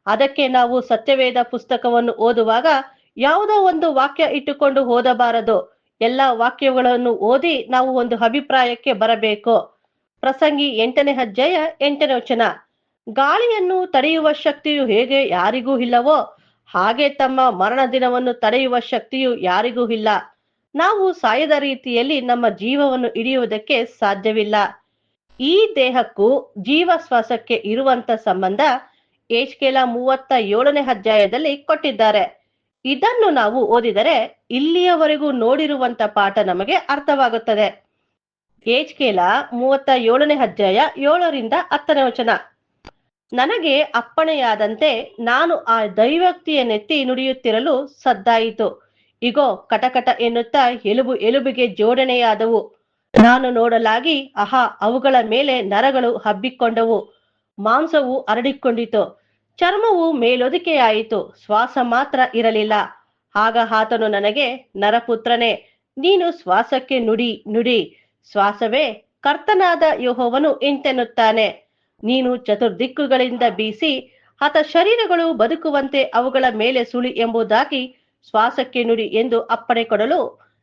ಅದಕ್ಕೆ ನಾವು ಸತ್ಯವೇದ ಪುಸ್ತಕವನ್ನು ಓದುವಾಗ ಯಾವುದೋ ಒಂದು ವಾಕ್ಯ ಇಟ್ಟುಕೊಂಡು ಓದಬಾರದು. ಎಲ್ಲ ವಾಕ್ಯಗಳನ್ನು ಓದಿ ನಾವು ಒಂದು ಅಭಿಪ್ರಾಯಕ್ಕೆ ಬರಬೇಕು. ಪ್ರಸಂಗಿ 8ನೇ ಅಧ್ಯಾಯ 8ನೇ ವಚನ. ಗಾಳಿಯನ್ನು ತಡೆಯುವ ಶಕ್ತಿಯು ಹೇಗೆ ಯಾರಿಗೂ ಇಲ್ಲವೋ ಹಾಗೆ ತಮ್ಮ ಮರಣ ದಿನವನ್ನು ತಡೆಯುವ ಶಕ್ತಿಯು ಯಾರಿಗೂ ಇಲ್ಲ. ನಾವು ಸಾಯದ ರೀತಿಯಲ್ಲಿ ನಮ್ಮ ಜೀವವನ್ನು ಹಿಡಿಯುವುದಕ್ಕೆ ಸಾಧ್ಯವಿಲ್ಲ. ಈ ದೇಹಕ್ಕೂ ಜೀವಶ್ವಾಸಕ್ಕೆ ಇರುವಂತ ಸಂಬಂಧ ಯೆಹೆಜ್ಕೇಲ 37ನೇ ಅಧ್ಯಾಯದಲ್ಲಿ ಕೊಟ್ಟಿದ್ದಾರೆ. ಇದನ್ನು ನಾವು ಓದಿದರೆ ಇಲ್ಲಿಯವರೆಗೂ ನೋಡಿರುವಂತ ಪಾಠ ನಮಗೆ ಅರ್ಥವಾಗುತ್ತದೆ. ಯೆಹೆಜ್ಕೇಲ 37ನೇ ಅಧ್ಯಾಯ 7-10ನೇ ವಚನ. ನನಗೆ ಅಪ್ಪಣೆಯಾದಂತೆ ನಾನು ಆ ದೈವೋಕ್ತಿಯನ್ನೆತ್ತಿ ನುಡಿಯುತ್ತಿರಲು ಸದ್ದಾಯಿತು. ಇಗೋ, ಕಟಕಟ ಎನ್ನುತ್ತಾ ಎಲುಬು ಎಲುಬಿಗೆ ಜೋಡಣೆಯಾದವು. ನಾನು ನೋಡಲಾಗಿ, ಆಹಾ, ಅವುಗಳ ಮೇಲೆ ನರಗಳು ಹಬ್ಬಿಕೊಂಡವು, ಮಾಂಸವು ಹರಡಿಕೊಂಡಿತು, ಚರ್ಮವು ಮೇಲೊದಿಕೆಯಾಯಿತು, ಶ್ವಾಸ ಮಾತ್ರ ಇರಲಿಲ್ಲ. ಆಗ ಆತನು ನನಗೆ, ನರಪುತ್ರನೇ, ನೀನು ಶ್ವಾಸಕ್ಕೆ ನುಡಿ. ಶ್ವಾಸವೇ, ಕರ್ತನಾದ ಯೆಹೋವನು ಇಂತೆನ್ನುತ್ತಾನೆ, ನೀನು ಚತುರ್ದಿಕ್ಕುಗಳಿಂದ ಬೀಸಿ ಆತ ಶರೀರಗಳು ಬದುಕುವಂತೆ ಅವುಗಳ ಮೇಲೆ ಸುಳಿ ಎಂಬುದಾಗಿ ಶ್ವಾಸಕ್ಕೆ ನುಡಿ ಎಂದು ಅಪ್ಪಣೆ ಕೊಡಲು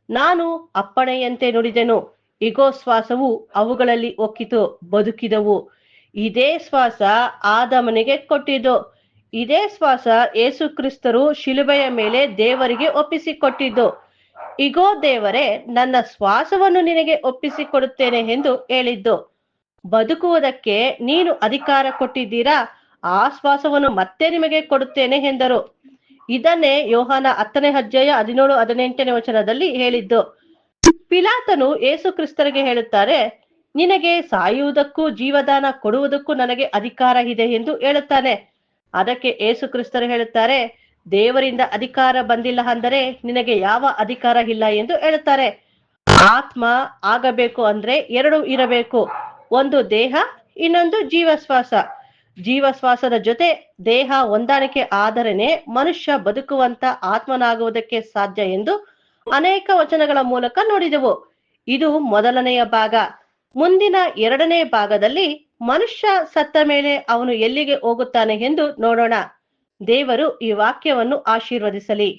ನಾನು ಅಪ್ಪಣೆಯಂತೆ ನುಡಿದೆನು. ಇಗೋ, ಶ್ವಾಸವು ಅವುಗಳಲ್ಲಿ ಒಕ್ಕಿತು, ಬದುಕಿದವು. ಇದೇ ಶ್ವಾಸ ಆದಾಮನಿಗೆ ಕೊಟ್ಟಿದ್ದು. ಇದೇ ಶ್ವಾಸ ಯೇಸು ಕ್ರಿಸ್ತರು ಶಿಲುಬೆಯ ಮೇಲೆ ದೇವರಿಗೆ ಒಪ್ಪಿಸಿಕೊಟ್ಟಿದ್ದು. ಇಗೋ ದೇವರೇ, ನನ್ನ ಶ್ವಾಸವನ್ನು ನಿನಗೆ ಒಪ್ಪಿಸಿಕೊಡುತ್ತೇನೆ ಎಂದು ಹೇಳಿದ್ದು. ಬದುಕುವುದಕ್ಕೆ ನೀನು ಅಧಿಕಾರ ಕೊಟ್ಟಿದ್ದೀರಾ, ಆ ಶ್ವಾಸವನ್ನು ಮತ್ತೆ ನಿಮಗೆ ಕೊಡುತ್ತೇನೆ ಎಂದರು. ಇದನ್ನೇ ಯೋಹಾನ 10ನೇ ಅಧ್ಯಾಯ 17-18ನೇ ವಚನದಲ್ಲಿ ಹೇಳಿದ್ದು. ಪಿಲಾತನು ಯೇಸು ಕ್ರಿಸ್ತರಿಗೆ ಹೇಳುತ್ತಾರೆ, ನಿನಗೆ ಸಾಯುವುದಕ್ಕೂ ಜೀವದಾನ ಕೊಡುವುದಕ್ಕೂ ನನಗೆ ಅಧಿಕಾರ ಇದೆ ಎಂದು ಹೇಳುತ್ತಾನೆ. ಅದಕ್ಕೆ ಯೇಸು ಕ್ರಿಸ್ತರು ಹೇಳುತ್ತಾರೆ, ದೇವರಿಂದ ಅಧಿಕಾರ ಬಂದಿಲ್ಲ ಅಂದರೆ ನಿನಗೆ ಯಾವ ಅಧಿಕಾರ ಇಲ್ಲ ಎಂದು ಹೇಳುತ್ತಾರೆ. ಆತ್ಮ ಆಗಬೇಕು ಅಂದ್ರೆ ಎರಡು ಇರಬೇಕು, ಒಂದು ದೇಹ, ಇನ್ನೊಂದು ಜೀವಶ್ವಾಸ. ಜೀವಶ್ವಾಸದ ಜೊತೆ ದೇಹ ಹೊಂದಾಣಿಕೆ ಆದರೇನೆ ಮನುಷ್ಯ ಬದುಕುವಂತ ಆತ್ಮನಾಗುವುದಕ್ಕೆ ಸಾಧ್ಯ ಎಂದು ಅನೇಕ ವಚನಗಳ ಮೂಲಕ ನೋಡಿದೆವು. ಇದು ಮೊದಲನೆಯ ಭಾಗ. ಮುಂದಿನ ಎರಡನೇ ಭಾಗದಲ್ಲಿ ಮನುಷ್ಯ ಸತ್ತ ಮೇಲೆ ಅವನು ಎಲ್ಲಿಗೆ ಹೋಗುತ್ತಾನೆ ಎಂದು ನೋಡೋಣ. ದೇವರು ಈ ವಾಕ್ಯವನ್ನು ಆಶೀರ್ವದಿಸಲಿ.